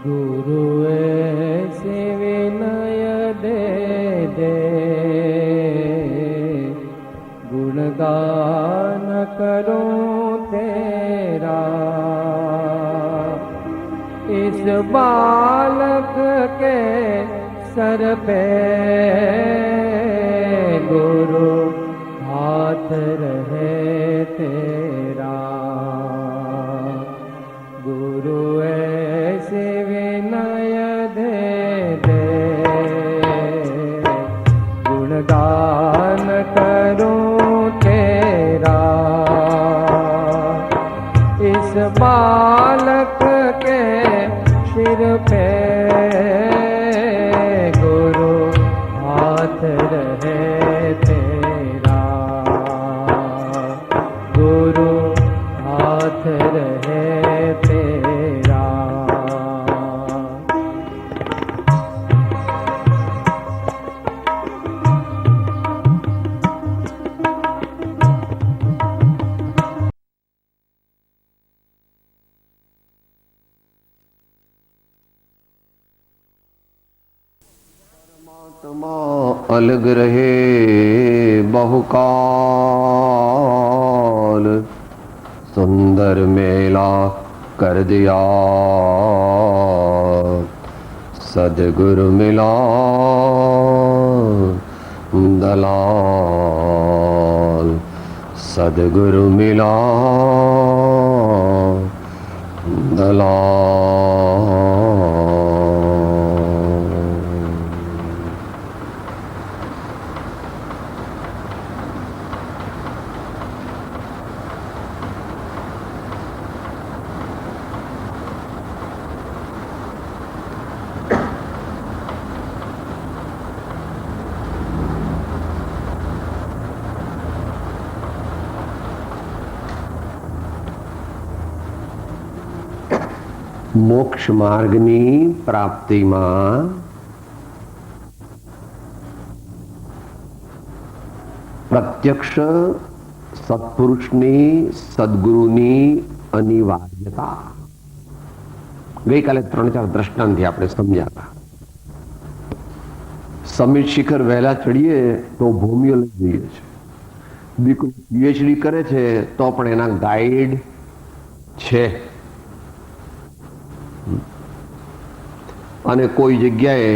गुरु ऐसे विनय दे दे, गुणगान करूं तेरा। इस बालक के सर पे गुरु हाथ रहे तेरा। गुरु ऐसे विनय दे दे, गुणगान करूं तेरा। इस बालक के सिर पे गुरु हाथ रहे तेरा। गुरु हाथ रहे तेरा। अलग रहे बहुकाल, सुंदर मेला कर दिया सदगुरु मिला दलाल। सदगुरु मिला दलाल। મોક્ષ માર્ગની પ્રાપ્તિમાં પ્રત્યક્ષ સત્પુરુષની સદગુરુની અનિવાર્યતા ગઈકાલે 3-4 દ્રષ્ટાંતથી આપણે સમજ્યા હતા. સમિત શિખર વહેલા ચડીએ તો ભૂમિઓ લઈ જઈએ છે. દીકરો પીએચડી કરે છે તો પણ એના ગાઈડ છે. અને કોઈ જગ્યાએ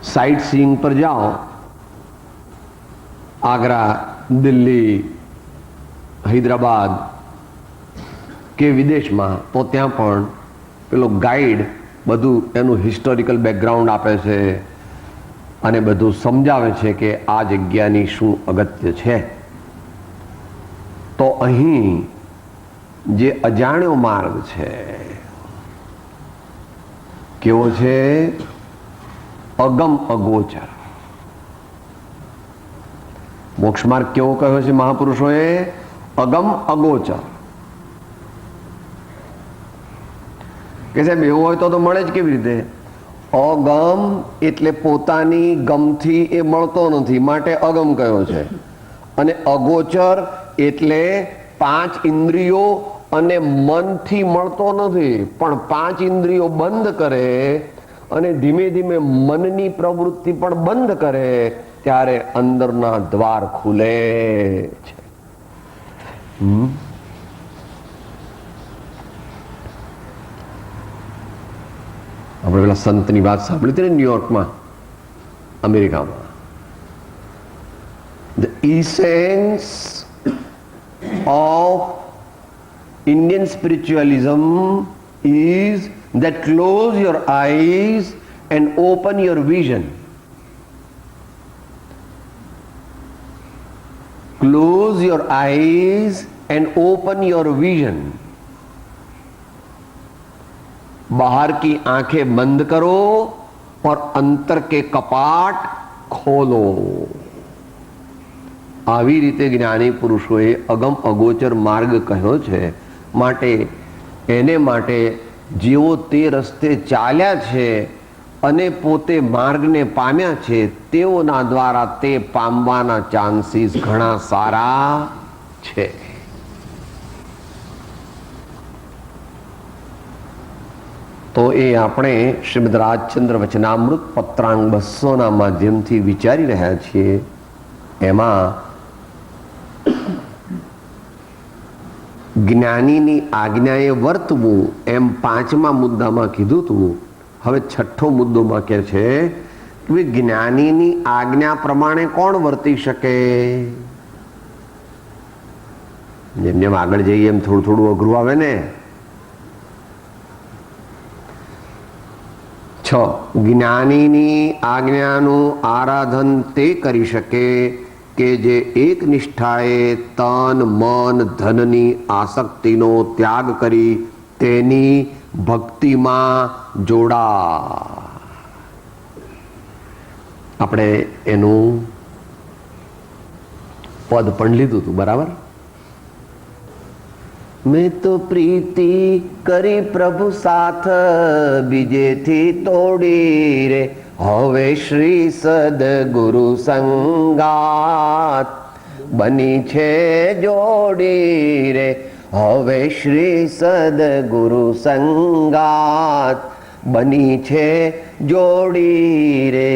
સાઇટ સીઈંગ પર જાઓ, આગ્રા, દિલ્હી, હૈદરાબાદ કે વિદેશમાં, તો ત્યાં પણ પેલો ગાઈડ બધું એનું હિસ્ટોરિકલ બેકગ્રાઉન્ડ આપે છે અને બધું સમજાવે છે કે આ જગ્યાની શું અગત્ય છે. તો અહીં જે અજાણ્યો માર્ગ છે કેવો છે? અગમ અગોચર. મોક્ષ માર્ગ કેવો કહ્યો છે મહાપુરુષોએ? અગમ અગોચર. કે સાહેબ એવું હોય તો મળે જ કેવી રીતે? અગમ એટલે પોતાની ગમથી એ મળતો નથી, માટે અગમ કયો છે. અને અગોચર એટલે 5 ઇન્દ્રિયો અને મનથી મળતો નથી, પણ 5 ઇન્દ્રિયો બંધ કરે અને ધીમે ધીમે મનની પ્રવૃત્તિ પણ બંધ કરે ત્યારે અંદરના દ્વાર ખુલે છે. આપણે પેલા સંતની વાત સાંભળી હતી ને, ન્યુયોર્કમાં, અમેરિકામાં. The essence of Indian spiritualism is that close your eyes and open your vision. Close your eyes and open your vision. बाहर की आंखें बंद करो और अंतर के कपाट खोलो. આવી રીતે જ્ઞાની પુરુષોએ અગમ અગોચર માર્ગ કહ્યો છે. માટે એને માટે જેઓ તે રસ્તે ચાલ્યા છે અને પોતે માર્ગને પામ્યા છે તેઓના દ્વારા તે પામવાના ચાન્સીસ ઘણા સારા છે. તો એ આપણે શ્રીમદ રાજચંદ્ર વચનામૃત પત્રાંગ 200 માધ્યમથી વિચારી રહ્યા છીએ. એમાં જ્ઞાનીની આજ્ઞાએ વર્તવું એમ 5મા મુદ્દામાં કીધું હતું. હવે 6થો મુદ્દોમાં કહે છે કે જ્ઞાનીની આજ્ઞા પ્રમાણે કોણ વર્તી શકે. જેમ જેમ આગળ જઈએ એમ થોડું થોડું અઘરું આવે ને. 6 જ્ઞાનીની આજ્ઞાનું આરાધન તે કરી શકે કે જે એક નિષ્ઠાએ તન મન ધનની આસક્તિનો ત્યાગ કરી તેની ભક્તિમાં જોડા. આપણે એનું પદ પણ લીધું હતું, બરાબર. મેં તો પ્રીતિ કરી પ્રભુ સાથ બીજેથી તોડી રે, હવે શ્રી સદગુરુ સંગાત બની છે જોડી રે, હવે શ્રી સદગુરુ સંગાત બની છે જોડી રે.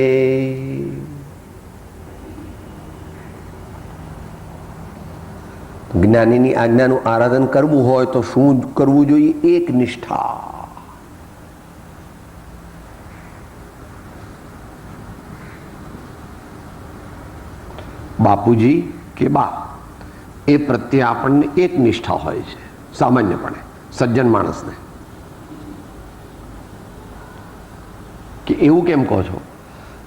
જ્ઞાનીની આજ્ઞાનું આરાધન કરવું હોય તો શું કરવું જોઈએ? એક નિષ્ઠા. બાપુજી કે બાપ એ પ્રત્યે આપણને એક નિષ્ઠા હોય છે સામાન્યપણે સજ્જન માણસને. કે એવું કેમ કહો છો?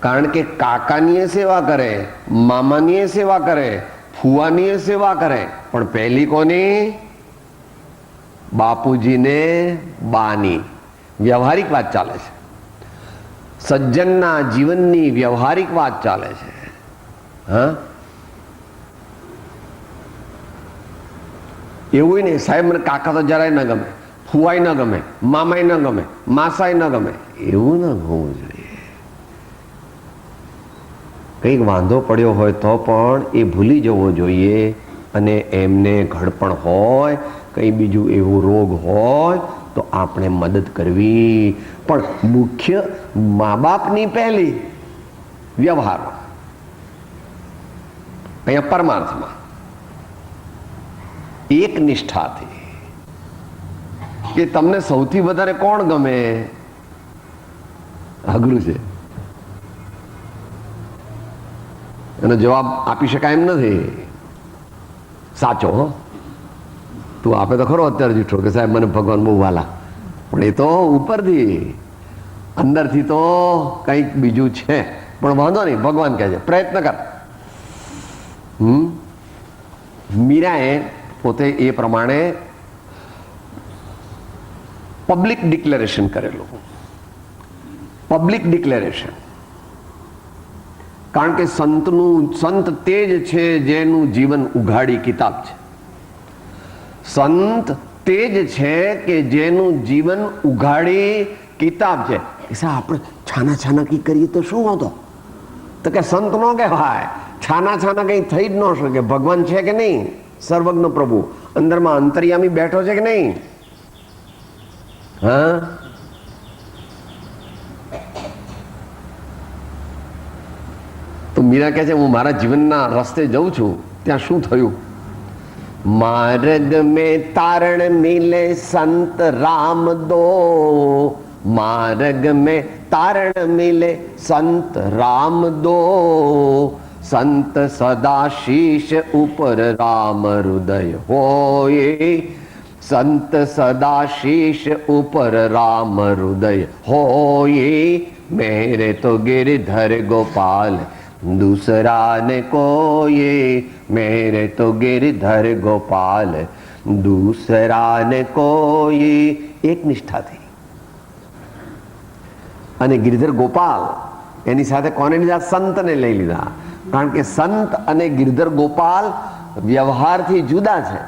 કારણ કે કાકાની સેવા કરે, મામાની સેવા કરે, ફુવાની સેવા કરે, પણ પહેલી કોની? બાપુજીને બાની. વ્યવહારિક વાત ચાલે છે, સજ્જનના જીવનની વ્યવહારિક વાત ચાલે છે. હા, એવું નહીં સાહેબ મને કાકા તો જરાય ન ગમે, ફુવાય ન ગમે, મામાય ન ગમે, માસાય ન ગમે, એવું ન હોવું જોઈએ. કંઈક વાંધો પડ્યો હોય તો પણ એ ભૂલી જવો જોઈએ. અને એમને ઘડપણ હોય, કંઈ બીજું એવું રોગ હોય તો આપણે મદદ કરવી. પણ મુખ્ય મા બાપની પહેલી વ્યવહારમાં, અહીંયા પરમાર્થમાં એક નિષ્ઠાથી. કે તમને સૌથી વધારે કોણ ગમે? અઘરું છે, એનો જવાબ આપી શકાય એમ નથી. સાચો હો, તું આપે તો ખરો અત્યારે જૂઠો કે સાહેબ મને ભગવાન બહુ વાલા, પણ એ તો ઉપરથી, અંદરથી તો કંઈક બીજું છે. પણ વાંધો નહીં, ભગવાન કહે છે પ્રયત્ન કર. મીરાએ પોતે એ પ્રમાણે પબ્લિક ડિક્લેરેશન કરેલું. Public declaration. કારણ કે સંત તે જ છે જેનું જીવન ઉઘાડી કિતાબ છે. સંત તે જ છે કે જેનું જીવન ઉઘાડી કિતાબ છે. આપણે છાના છાના કી કરીએ તો શું હતો? તો કે સંત નો કહેવાય. છાના છાના કઈ થઈ જ ન શકે. ભગવાન છે કે નહીં? સર્વજ્ઞ પ્રભુ અંદરમાં અંતર્યામી બેઠો છે કે નહીં? હા, તો મીરા કહે છે હું મારા જીવનના રસ્તે જઉં છું, ત્યાં શું થયું? માર્ગ મેં તારણ મિલે સંત રામ દો, માર્ગ મેં તારણ મિલે સંત રામ દો, સંત સદા શીશ ઉપર રામ હૃદય હોય, સંત સદા શીશ ઉપર રામ હૃદય હોય, મેરે તો गिरधर गोपाल दूसरा ने कोई, मेरे तो गिरधर गोपाल दूसरा ने कोई. એક નિષ્ઠાથી. અને ગિરધર ગોપાલ એની સાથે કોને લીધા? સંતને લઈ લીધા. કારણ કે સંત અને ગિરધર ગોપાલ વ્યવહારથી જુદા છે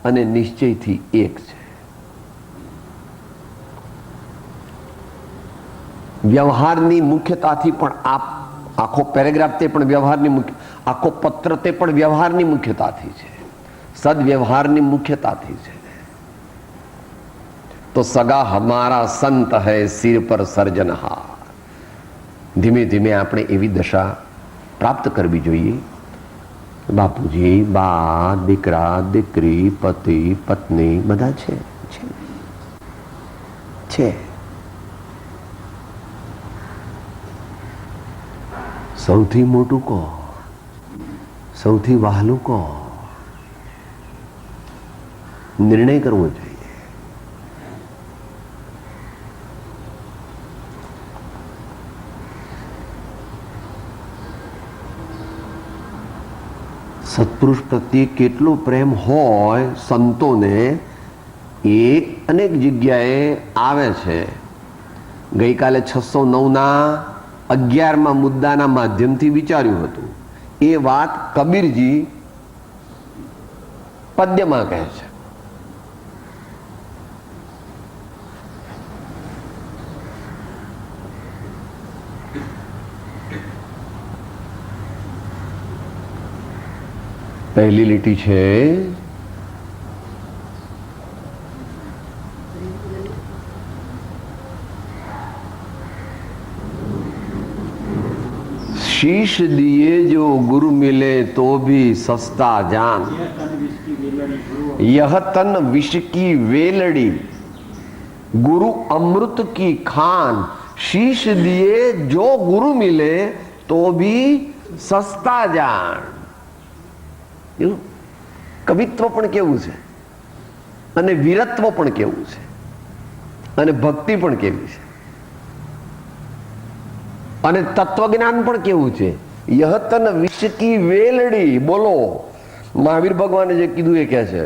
અને નિશ્ચયથી એક છે. વ્યવહારની મુખ્યતાથી પણ આખો પેરેગ્રાફ તે પણ વ્યવહારની મુખ્ય, આખો પત્ર તે પણ વ્યવહારની મુખ્યતાથી છે, સદવ્યવહારની મુખ્યતાથી છે. તો સગા હમારા સંત હૈ સિર પર સર્જનહાર. ધીમે ધીમે આપણે એવી દશા પ્રાપ્ત કરવી જોઈએ. બાપુજી, બા, દીકરા, દીકરી, પતિ, પત્ની બધા છે. સૌથી મોટું કોણ? સૌથી વહાલું કોણ? નિર્ણય કરવો જોઈએ. સત્પુરુષ પ્રત્યે કેટલો પ્રેમ હોય સંતોને એ અનેક જગ્યાએ આવે છે. ગઈકાલે 609ના 11મા મુદ્દાના માધ્યમથી વિચાર્યું હતું. એ વાત કબીરજી પદ્યમાં કહે છે. પહેલી લીટી છે, शीश दिए जो गुरु मिले तो भी सस्ता जान, यह तन विष की वेलड़ी गुरु अमृत की खान, शीश दिए जो गुरु मिले तो भी सस्ता जान. કવિત્વ પણ કેવું છે, અને વીરત્વ પણ કેવું છે, અને ભક્તિ પણ કેવી છે, અને તત્વજ્ઞાન પણ કેવું છે. યહ તન વિષ કી વેલડી. બોલો, મહાવીર ભગવાને જે કીધું એ કે છે,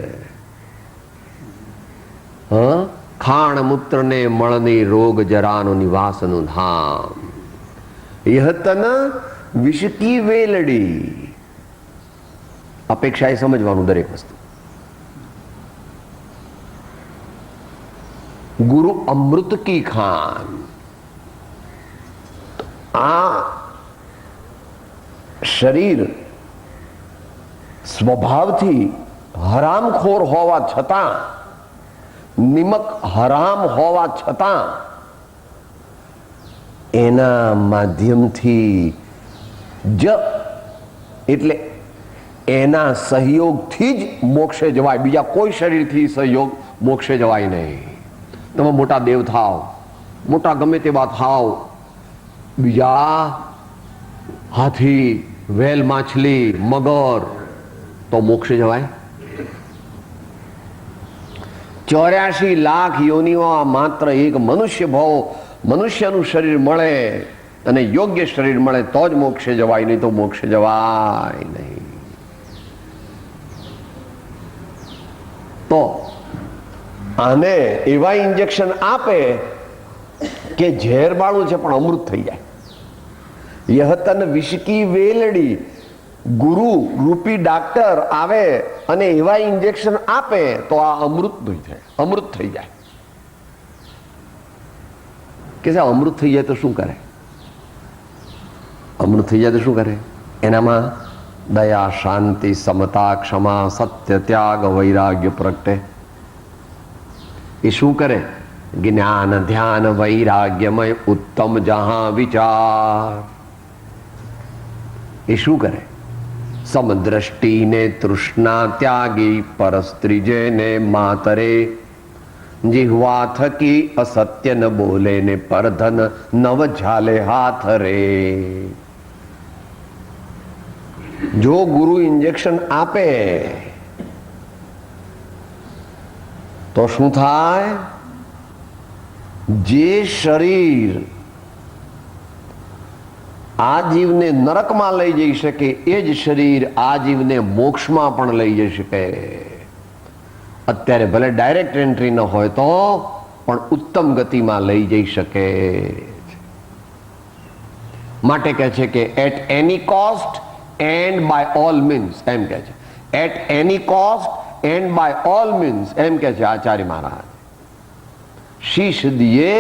ખાણ મૂત્ર ને મળની રોગ જરાનો નિવાસનું ધામ. યહ તન વિષ કી વેલડી. અપેક્ષા એ સમજવાનું દરેક વસ્તુ. ગુરુ અમૃત કી ખાન. આ શરીર સ્વભાવથી હરામખોર હોવા છતાં, નિમક હરામ હોવા છતાં, એના માધ્યમથી જ એટલે એના સહયોગથી જ મોક્ષે જવાય. બીજા કોઈ શરીરથી સહયોગ મોક્ષે જવાય નહીં. તમે મોટા દેવ થાવ, મોટા ગમે તેવા થાવ, બીજા હાથી, વેલ, માછલી, મગર, તો મોક્ષે જવાય? 84 લાખ યોનિમાં માત્ર એક મનુષ્ય ભાવ, મનુષ્યનું શરીર મળે અને યોગ્ય શરીર મળે તો જ મોક્ષે જવાય, નહીં તો મોક્ષે જવાય નહીં. તો આને એવા ઇન્જેક્શન આપે કે ઝેર બાળું છે પણ અમૃત થઈ જાય. યહ તન વિષ કી વેલડી. ગુરુ રૂપી ડાક્ટર આવે અને એવા ઇન્જેક્શન આપે તો આ અમૃત થઈ જાય, અમૃત થઈ જાય. કે અમૃત થઈ જાય તો શું કરે? અમૃત થઈ જાય તો શું કરે? એનામાં દયા, શાંતિ, સમતા, ક્ષમા, સત્ય, ત્યાગ, વૈરાગ્ય પ્રગટે. એ શું કરે? જ્ઞાન, ધ્યાન, વૈરાગ્યમય ઉત્તમ જહાં વિચાર. એ શું કરે? સમદ્રષ્ટિ ને તૃષ્ણા ત્યાગી, પરસ્ત્રીજે ને માતરે, જીહવા થકી અસત્ય ન બોલે ને પરધન નવ ઝાલે હાથ રે. જો ગુરુ ઇન્જેક્શન આપે તો શું થાય? જે શરીર આ જીવને નરકમાં લઈ જઈ શકે એ જ શરીર આ જીવને મોક્ષમાં પણ લઈ જઈ શકે. અત્યારે ભલે ડાયરેક્ટ એન્ટ્રી ન હોય તો પણ ઉત્તમ ગતિમાં લઈ જઈ શકે. માટે કહે છે કે at any cost and by all means, એમ કહે છે. At any cost and by all means, એમ કહે છે આચાર્ય મહારાજ. शीश दिए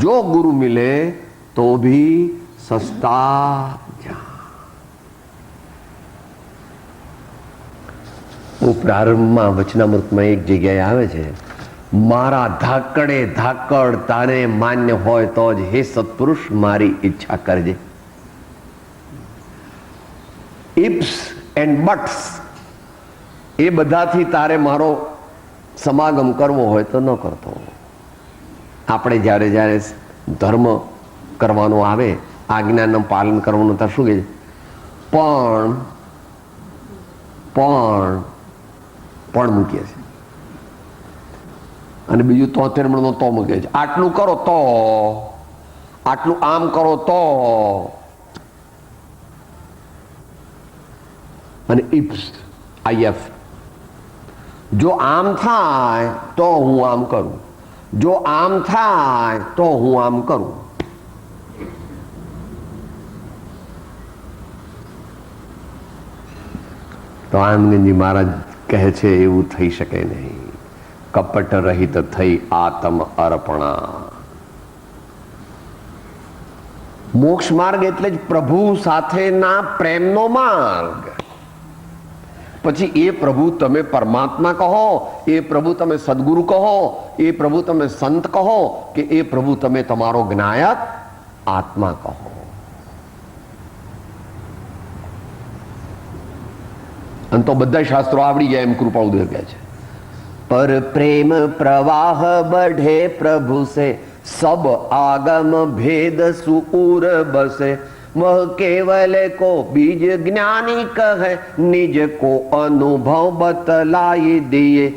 जो गुरु मिले तो भी सस्ता जान. હું પ્રારંભમાં વચનામૃતમાં એક જગ્યાએ આવે છે, મારા ધાકડે ધાકડ તારે માન્ય હોય તો જ હે સત્પુરુષ મારી ઈચ્છા કરજે. ઇફ્સ એન્ડ બટ્સ એ બધાથી તારે મારો સમાગમ કરવો હોય તો ન કરતો. આપણે જ્યારે જ્યારે ધર્મ કરવાનો આવે, આજ્ઞાનું પાલન કરવાનું, તો શું કહે છે? પણ મૂકીએ છે. અને બીજું 73 તો મૂકે છે. આટલું કરો તો, આટલું આમ કરો તો, અને ઇફ્સ IF. જો આમ થાય તો હું આમ કરું, જો આમ થાય તો હું આમ કરું. તો આનંદજી મહારાજ કહે છે એવું થઈ શકે નહીં. કપટ રહિત થઈ આત્મ અર્પણા. મોક્ષ માર્ગ એટલે જ પ્રભુ સાથેના પ્રેમનો માર્ગ. પછી એ પ્રભુ તમે પરમાત્મા કહો, એ પ્રભુ તમે સદગુરુ કહો, એ પ્રભુ તમે સંત કહો, કે એ પ્રભુ તમે તમારો જ્ઞાયક આત્મા કહો. અને તો બધા શાસ્ત્રો આવડી ગયા એમ કૃપાળુદેવ કહે છે. પર પ્રેમ પ્રવાહ બઢે પ્રભુ સે સબ આગમ ભેદ સુર બસે. वह केवल को बीज ज्ञानी कहे, निज को अनुभव बतलाई दिए,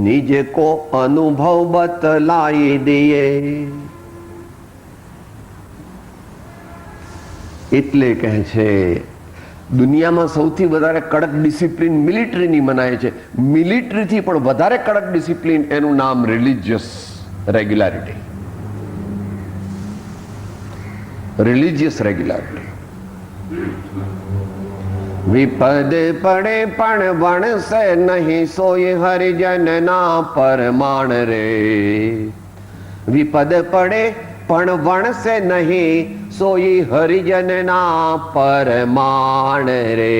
निज को अनुभव बतलाई दिए. એટલે કહે છે દુનિયામાં સૌથી વધારે કડક ડિસિપ્લિન મિલિટરીની મનાય છે. મિલિટરીથી પણ વધારે કડક ડિસિપ્લિન એનું નામ રિલિજિયસ રેગ્યુલારિટી. રિલિજિયસ રેગ્યુલારિટી. વિપદ પડે પણ વણસે નહીં, સોય હરિજન ના પરમાણ રે. વિપદ પડે પણ વણસે નહીં, સોય હરિજન ના પરમાણ રે.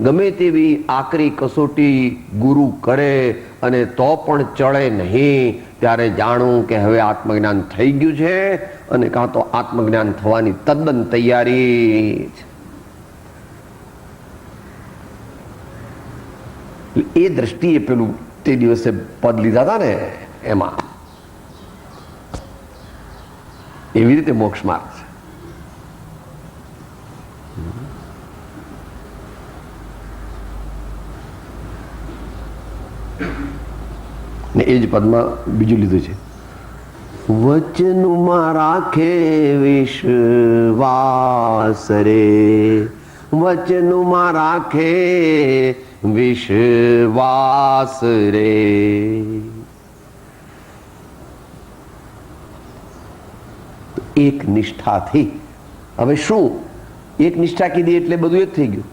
ગમે તેવી આકરી કસોટી ગુરુ કરે અને તો પણ ચડે નહીં, ત્યારે જાણવું કે હવે આત્મજ્ઞાન થઈ ગયું છે, અને કાં તો આત્મજ્ઞાન થવાની તદ્દન તૈયારી છે. એ દ્રષ્ટિએ પેલું તે દિવસે પદ લીધા હતા ને, એમાં એવી રીતે મોક્ષ માર્ગ છે. ને એ જ પદમાં બીજું લીધું છે. વચનમાં રાખે વિશ્વાસ રે, વચનમાં રાખે વિશ્વાસ રે. એક નિષ્ઠાથી. હવે શું એક નિષ્ઠા કીધી એટલે બધું એક થઈ ગયું.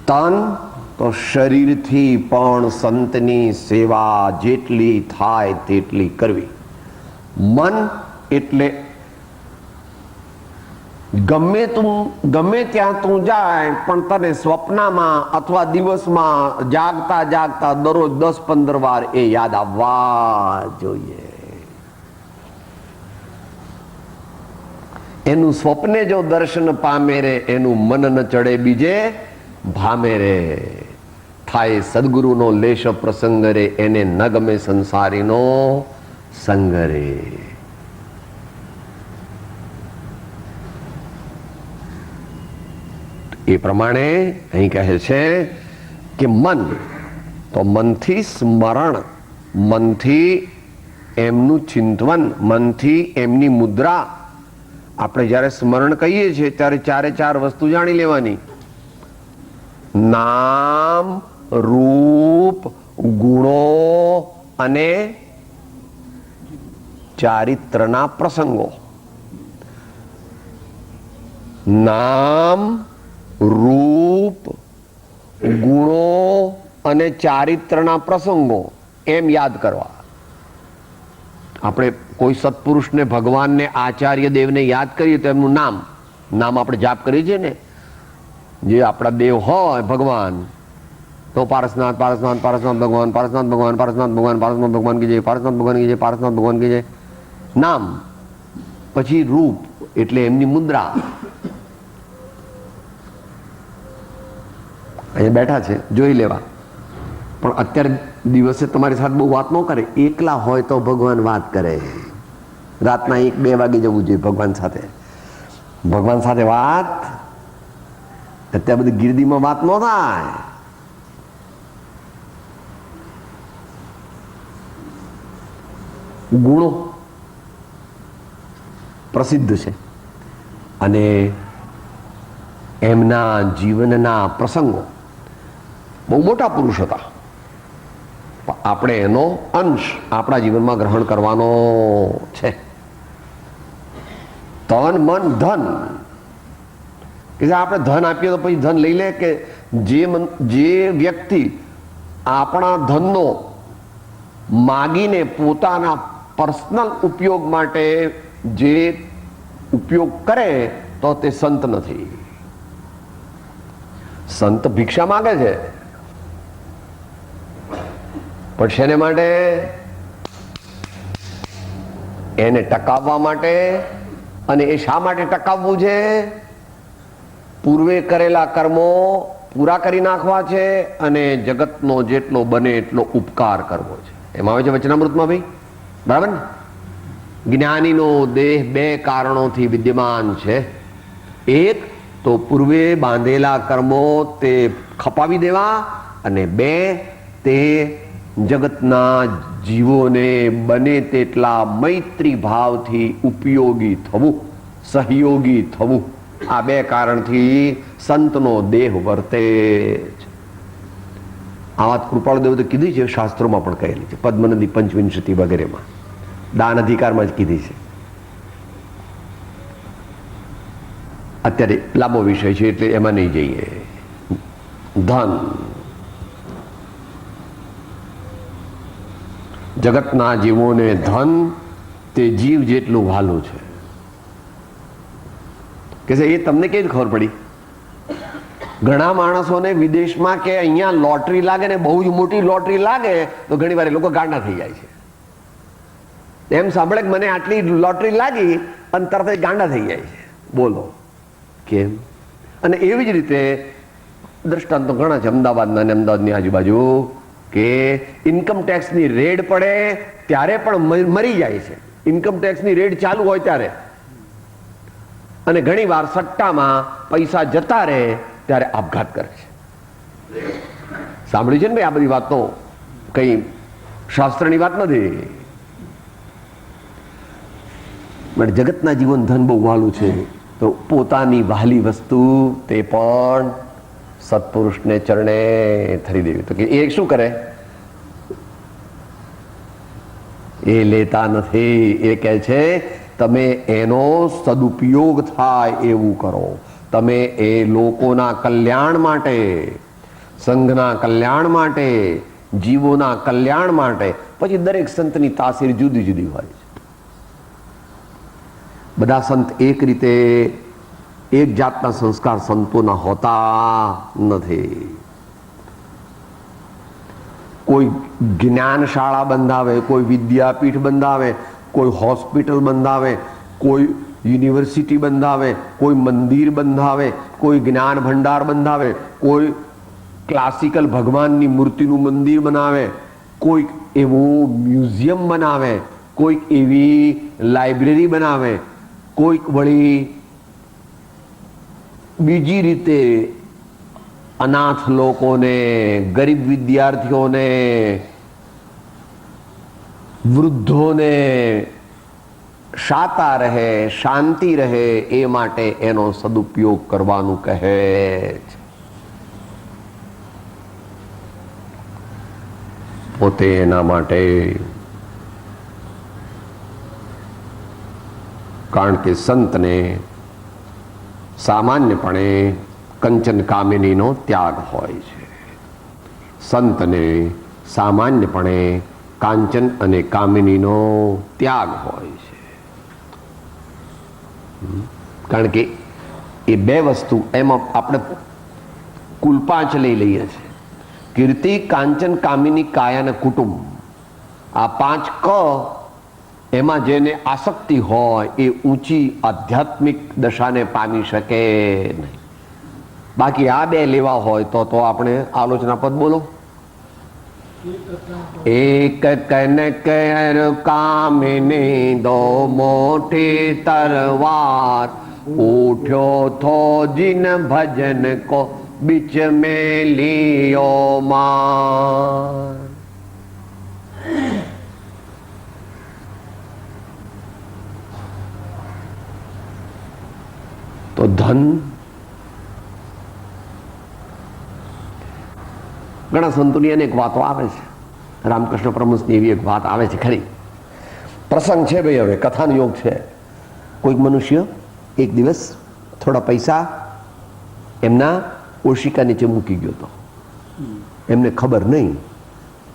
તન તો શરીરથી પણ સંતની સેવા જેટલી થાય તેટલી કરવી. મન એટલે ગમે ત્યાં તું જાય પણ તને સ્વપ્નમાં અથવા દિવસમાં જાગતા જાગતા દરરોજ 10-15 વાર એ યાદ આવવા જોઈએ. એનું સ્વપ્ને જો દર્શન પામે રે, એનું મન ન ચડે બીજે ભામે રે. થાય સદગુરુનો લેશ પ્રસંગ રે, એને ન ગમે સંસારીનો સંગ રે. એ પ્રમાણે અહીં કહે છે કે મન તો મનથી સ્મરણ, મનથી એમનું ચિંતન, મનથી એમની મુદ્રા. આપણે જ્યારે સ્મરણ કહીએ છીએ ત્યારે 4 વસ્તુ જાણી લેવાની. નામ, રૂપ, ગુણો અને ચારિત્રના પ્રસંગો. નામ, રૂપ, ગુણો અને ચારિત્રના પ્રસંગો એમ યાદ કરવા. આપણે કોઈ સત્પુરુષને, ભગવાનને, આચાર્ય દેવને યાદ કરીએ તો એમનું નામ આપણે જાપ કરીએ છીએ ને, જે આપણા દેવ હોય ભગવાન, तो पारसनाथ पारसनाथ पारसनाथ भगवान पारसनाथ भगवान पारसनाथ भगवान पारसनाथ भगवान की जय पारसनाथ भगवान की जय पारसनाथ भगवान की जय नाम પછી રૂપ એટલે એમની મુદ્રા અહીંયા બેઠા છે જોઈ લેવા પણ અત્યારે દિવસે તમારી સાથે બહુ વાત ન કરે એકલા હોય તો ભગવાન વાત કરે રાતના 1-2 વાગે જવું જોઈએ ભગવાન સાથે વાત અત્યારે બધી ગીરદીમાં વાત ન થાય ગુણો પ્રસિદ્ધ છે અને એમના જીવનના પ્રસંગો બહુ મોટા પુરુષ હતા આપણે એનો અંશ આપણા જીવનમાં ગ્રહણ કરવાનો છે તન મન ધન કે આપણે ધન આપીએ તો પછી ધન લઈ લે કે જે વ્યક્તિ આપણા ધનનો માગીને પોતાના પર્સનલ ઉપયોગ માટે જે ઉપયોગ કરે તો તે સંત નથી સંત ભિક્ષા માગે છે પણ શેને માટે એને ટકાવવા માટે અને એ શા માટે ટકાવવું છે પૂર્વે કરેલા કર્મો પૂરા કરી નાખવા છે અને જગતનો જેટલો બને એટલો ઉપકાર કરવો છે એમાં આવે છે વચનામૃતમાં ભાઈ બરાબર ને જ્ઞાનીનો દેહ 2 કારણોથી વિદ્યમાન છે એક તો પૂર્વે બાંધેલા કર્મો તે ખપાવી દેવા અને 2 તે જગતના જીવોને બને તેટલા મૈત્રી ભાવથી ઉપયોગી થવું સહયોગી થવું આ 2 કારણથી સંતનો દેહ વર્તે છે આ વાત કૃપાળુ દેવતે કીધી છે શાસ્ત્રોમાં પણ કહેલી છે પદ્મનદી પંચવિંશતિ વગેરેમાં દાન અધિકારમાં જ કીધી છે અત્યારે લાંબો વિષય છે એટલે એમાં નહીં જઈએ ધન જગતના જીવોને ધન તે જીવ જેટલું વહાલું છે કે એ તમને કેવી ખબર પડી ઘણા માણસોને વિદેશમાં કે અહીંયા લોટરી લાગે ને બહુ જ મોટી લોટરી લાગે તો ઘણી વાર એ લોકો ગાંડા થઈ જાય છે એમ સાંભળે કે મને આટલી લોટરી લાગી અને તરત જ ગાંડા થઈ જાય છે બોલો કેમ અને એવી જ રીતે દ્રષ્ટાંતો ઘણા છે અમદાવાદના અને અમદાવાદની આજુબાજુ કે ઇન્કમ ટેક્સની રેડ પડે ત્યારે પણ મરી જાય છે ઇન્કમ ટેક્સની રેડ ચાલુ હોય ત્યારે અને ઘણી વાર સટ્ટામાં પૈસા જતા રહે ત્યારે આપઘાત કરે છે સાંભળ્યું છે ને ભાઈ આ બધી વાતો કઈ શાસ્ત્રની વાત નથી બટ જગતના જીવન ધન બહુ વહાલું છે તો પોતાની વહાલી વસ્તુ તે પણ સત્પુરુષને ચરણે ધરી દેવી તો કે એ શું કરે એ લેતા નથી એ કહે છે તમે એનો સદુપયોગ થાય એવું કરો તમે એ લોકોના કલ્યાણ માટે સંઘના કલ્યાણ માટે જીવોના કલ્યાણ માટે પછી દરેક સંતની તાસીર જુદી જુદી હોય છે બધા સંત એક રીતે એક જાતના સંસ્કાર સંતોના હોતા નથી કોઈ જ્ઞાનશાળા બંધાવે કોઈ વિદ્યાપીઠ બંધાવે કોઈ હોસ્પિટલ બંધાવે કોઈ યુનિવર્સિટી બંધાવે કોઈ મંદિર બંધાવે કોઈ જ્ઞાન ભંડાર બંધાવે કોઈ ક્લાસિકલ ભગવાનની મૂર્તિનું મંદિર બનાવે કોઈક એવું મ્યુઝિયમ બનાવે કોઈક એવી લાઇબ્રેરી બનાવે કોઈક વળી બીજી રીતે અનાથ લોકોને ગરીબ વિદ્યાર્થીઓને વૃદ્ધોને શાતા રહે શાંતિ રહે એ માટે એનો સદુપયોગ કરવાનું કહે છે પોતે એના માટે કારણ કે સંતને સામાન્યપણે કંચન કામિનીનો ત્યાગ હોય છે સંતને સામાન્યપણે કાંચન અને કામિનીનો ત્યાગ હોય છે કારણ કે એ 2 વસ્તુ એમાં આપણે કુલ 5 લઈ લઈએ છીએ કીર્તિ, કાંચન, કામિની, કાયા અને કુટુંબ, આ 5 ક એમાં જેને આસક્તિ હોય એ ઊંચી આધ્યાત્મિક દશાને પામી શકે નહીં. બાકી આ 2 લેવા હોય તો આપણે આલોચના પદ બોલો. એક કનક કામિની દો મોટી તરવાર, ઉઠ્યો થો जिन भजन को बीच में लियो मार. તો ધન, ઘણા સંતોની અનેક વાતો આવે છે. રામકૃષ્ણ પરમહંસની એવી એક વાત આવે છે ખરી. પ્રસંગ છે ભાઈ, હવે કથાનો યોગ છે. કોઈક મનુષ્ય એક દિવસ થોડા પૈસા એમના ઓશિકા નીચે મૂકી ગયો હતો. એમને ખબર નહીં.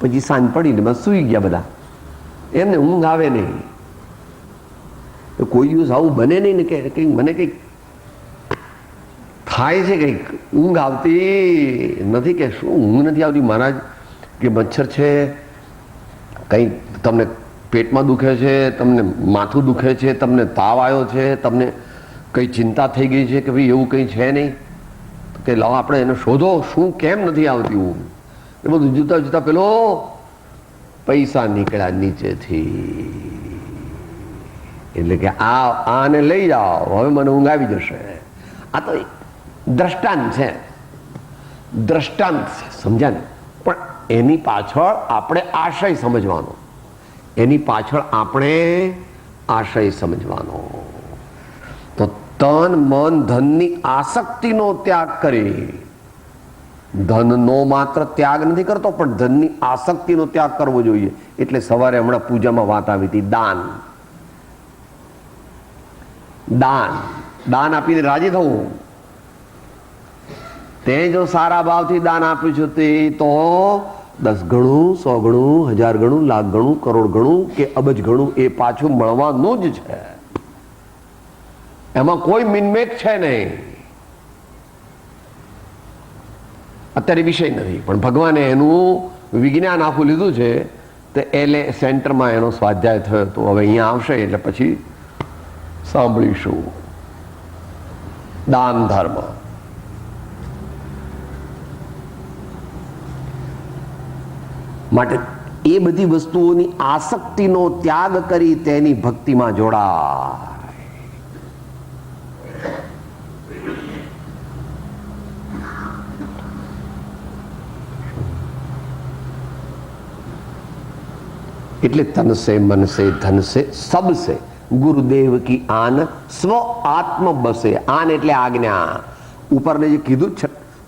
પછી સાંજ પડીને બસ સૂઈ ગયા બધા. એમને ઊંઘ આવે નહીં. કોઈ દિવસ આવું બને નહીં ને કે કંઈક મને કંઈક થાય છે, કંઈક ઊંઘ આવતી નથી. કે શું ઊંઘ નથી આવતી મહારાજ? કે મચ્છર છે, કંઈક તમને પેટમાં દુખે છે, તમને માથું દુખે છે, તમને તાવ આવ્યો છે, તમને કંઈ ચિંતા થઈ ગઈ છે કે ભાઈ એવું કંઈ છે નહીં? કે લાવો આપણે એને શોધો, શું કેમ નથી આવતી ઊંઘ? એ બધું જોતા જોતા પેલો પૈસા નીકળ્યા નીચેથી. એટલે કે આને લઈ જાઓ, હવે મને ઊંઘ આવી જશે. આ તો દ્રષ્ટાંત છે, દ્રષ્ટાંત છે, સમજ્યા ને? પણ એની પાછળ આપણે આશય સમજવાનો, એની પાછળ આપણે આશય સમજવાનો. તો તન મન ધનની આસક્તિનો ત્યાગ કરી, ધનનો માત્ર ત્યાગ નથી કરતો પણ ધનની આસક્તિનો ત્યાગ કરવો જોઈએ. એટલે સવારે હમણાં પૂજામાં વાત આવી હતી, દાન. દાન દાન આપીને રાજી થવું. તે જો સારા ભાવથી દાન આપ્યું છે તે તો 10 ગણું, 100 ગણું, 1000 ગણું, લાખ ગણું, કરોડ ગણું કે અબજ ગણું એ પાછું મળવાનું જ છે. એમાં કોઈ મિનમેક છે નહીં. અત્યારે વિષય નથી, પણ ભગવાને એનું વિજ્ઞાન આખું લીધું છે. તો એલે સેન્ટરમાં એનો સ્વાધ્યાય થયો હતો. હવે અહીંયા આવશે એટલે પછી સાંભળીશું. દાન ધર્મ. માટે એ બધી વસ્તુઓની આસક્તિનો ત્યાગ કરી તેની ભક્તિમાં જોડાય. એટલે તન સે મન સે ધન સે સબ સે ગુરુદેવ કી આન સ્વ આત્મ બસે. આન એટલે આજ્ઞા. ઉપરને જે કીધું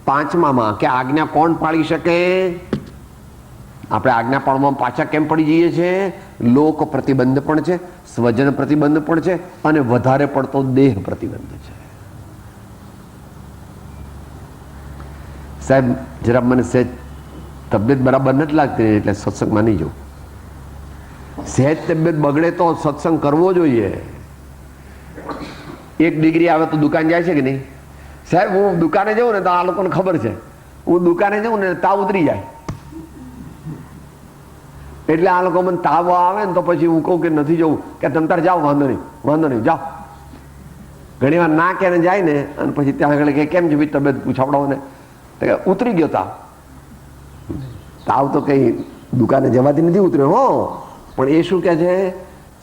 5માં કે આજ્ઞા કોણ પાળી શકે? આપણે આજ્ઞા પાળવામાં પાછા કેમ પડી જઈએ છીએ? લોક પ્રતિબંધ પણ છે, સ્વજન પ્રતિબંધ પણ છે, અને વધારે પડતો દેહ પ્રતિબંધ છે. સાહેબ જરા મને સહેજ તબિયત બરાબર નથી લાગતી એટલે સત્સંગમાં નહીં જવું. સહેજ તબિયત બગડે તો સત્સંગ કરવો જોઈએ. એક ડિગ્રી આવે તો દુકાન જાય છે કે નહીં? સાહેબ હું દુકાને જાઉં ને તો આ લોકોને ખબર છે, હું દુકાને જાઉં ને તાવ ઉતરી જાય. એટલે આ લોકો મને તાવ આવે ને તો પછી હું કહું કે નથી જવું, કે તમે તાર જાઓ, વાંધો નહીં જાઓ. ઘણી વાર ના કે જાય ને અને પછી ત્યાં આગળ કે કેમ છે ભાઈ તબિયત પૂછાવડાવો ને, ઉતરી ગયો તાવ. તાવ તો કઈ દુકાને જવાથી નથી ઉતર્યો હો, પણ એ શું કે છે,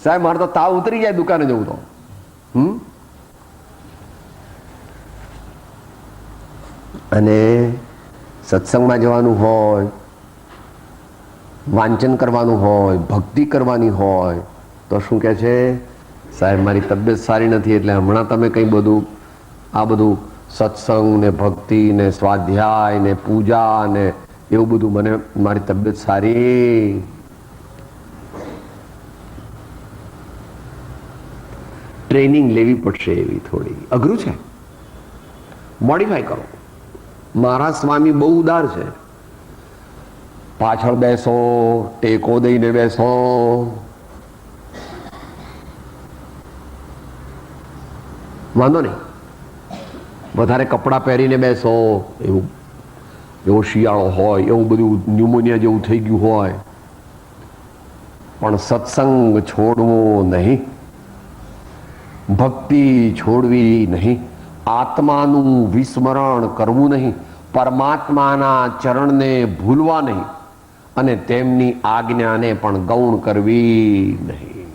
સાહેબ મારે તો તાવ ઉતરી જાય દુકાને જવું તો. અને સત્સંગમાં જવાનું હોય, વાંચન કરવાનું હોય, ભક્તિ કરવાની હોય તો શું કહે છે, સાહેબ મારી તબિયત સારી નથી એટલે હમણાં તમે કંઈ બધું આ બધું સત્સંગ ને ભક્તિ ને સ્વાધ્યાય ને પૂજા ને એવું બધું મને મારી તબિયત સારી. ટ્રેનિંગ લેવી પડશે એવી થોડી. અઘરું છે, મોડિફાય કરો. મારા સ્વામી બહુ ઉદાર છે. પાછળ બેસો, ટેકો દઈને બેસો. વાંધો નહીં, વધારે કપડાં પહેરીને બેસો એવું. એવો શિયાળો હોય, એવું બધું ન્યુમોનિયા જેવું થઈ ગયું હોય, પણ સત્સંગ છોડવો નહીં, ભક્તિ છોડવી નહીં, આત્માનું વિસ્મરણ કરવું નહીં, પરમાત્માના ચરણને ભૂલવા નહીં અને તેમની આજ્ઞાને પણ ગૌણ કરવી નહીં.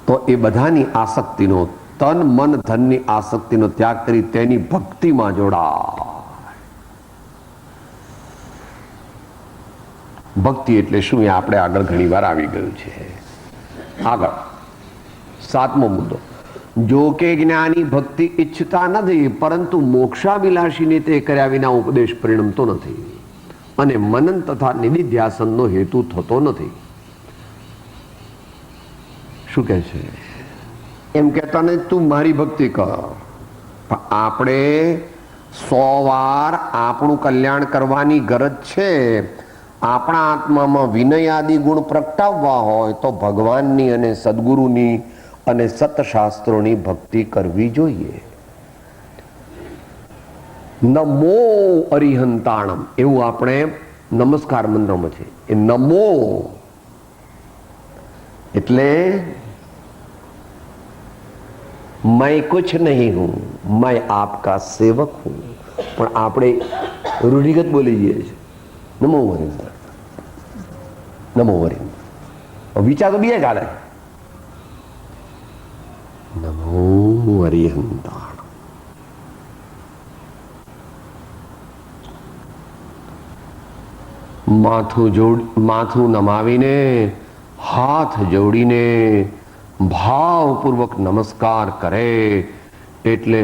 તો એ બધાની આસક્તિનો, તન મન ધનની આસક્તિનો ત્યાગ કરી તેની ભક્તિમાં જોડાય. ભક્તિ એટલે શું એ આપણે આગળ ઘણી વાર આવી ગયું છે. આગળ 7મો મુદ્દો, જો કે જ્ઞાની ભક્તિ ઈચ્છતા નથી, પરંતુ મોક્ષાભિલાષીને તે કર્યા વિના ઉપદેશ પરિણમતો નથી અને મનન તથા નિધિધ્યાસનનો હેતુ થતો નથી. શું કહે છે? એમ કહેતા ને તું મારી ભક્તિ કર, પણ આપણે 100 વાર આપણું કલ્યાણ કરવાની ગરજ છે. આપણા આત્મામાં વિનય આદિ ગુણ પ્રગટાવવા હોય તો ભગવાનની અને સદગુરુની અને સતશાસ્ત્રોની ભક્તિ કરવી જોઈએ. નમો અરિહંતાણમ એવું આપણે નમસ્કાર મંત્રમાં છે. એ નમો એટલે मैं कुछ नहीं हूं, मैं आपका सेवक हूं. પણ આપણે રૂઢિગત બોલી જઈએ છીએ નમો હરિહંતાણ, નમો હરિહંતાણ. વિચાર તો બે ચાલે, નમો હરિહંતાણ. માથું નમાવીને, હાથ જોડીને ભાવપૂર્વક નમસ્કાર કરે એટલે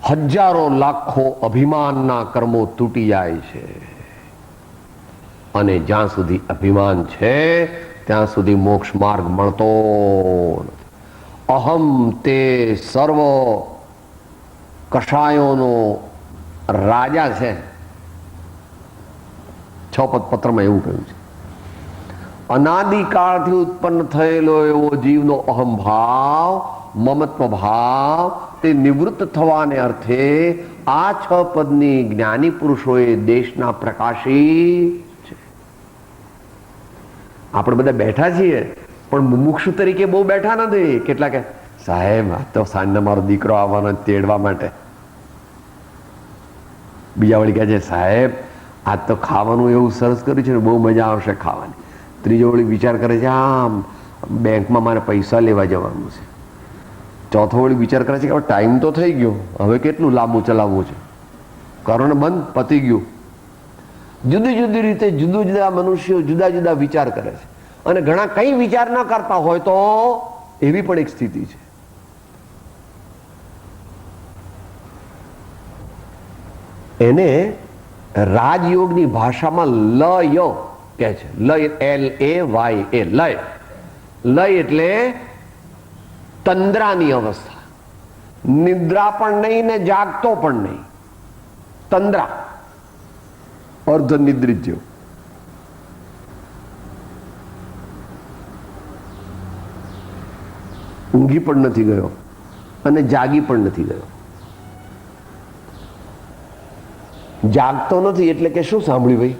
હજારો લાખો અભિમાનના કર્મો તૂટી જાય છે. અને જ્યાં સુધી અભિમાન છે ત્યાં સુધી મોક્ષ માર્ગ મળતો નથી. અહમ તે સર્વ કષાયોનો રાજા છે. 6 પત્રમાં એવું કહ્યું છે. અનાદિકાળથી ઉત્પન્ન થયેલો એવો જીવનો અહમ ભાવ, મમત્વ ભાવ તે નિવૃત્ત થવાને અર્થે આ 6 પદની જ્ઞાની પુરુષોએ દેશના પ્રકાશી છે. આપણે બધા બેઠા છીએ પણ મુમુક્ષુ તરીકે બહુ બેઠા નથી. કેટલા કે સાહેબ આ તો સાંજના મારો દીકરો આવવાનો તેડવા માટે, બીજા વળી કહે છે સાહેબ આજ તો ખાવાનું એવું સરસ કર્યું છે ને બહુ મજા આવશે ખાવાની. ત્રીજો વળી વિચાર કરે છે આમ બેંકમાં મારે પૈસા લેવા જવાનું છે. ચોથો વળી વિચાર કરે છે કે હવે ટાઈમ તો થઈ ગયો, હવે કેટલું લાંબુ ચલાવવું છે, કરો ને બંધ, પતી ગયું. જુદી જુદી રીતે જુદા જુદા મનુષ્યો જુદા જુદા વિચાર કરે છે. અને ઘણા કંઈ વિચાર ન કરતા હોય તો એવી પણ એક સ્થિતિ છે. એને રાજયોગની ભાષામાં લય કહે છે. લય, LAY, લય. લય એટલે તંદ્રાની અવસ્થા. નિદ્રા પણ નહીં ને જાગતો પણ નહીં, તંદ્રા, અર્ધ નિદ્રિત જેવું. ઊંઘી પણ નથી ગયો અને જાગી પણ નથી ગયો. જાગતો નથી એટલે કે શું સાંભળ્યું ભાઈ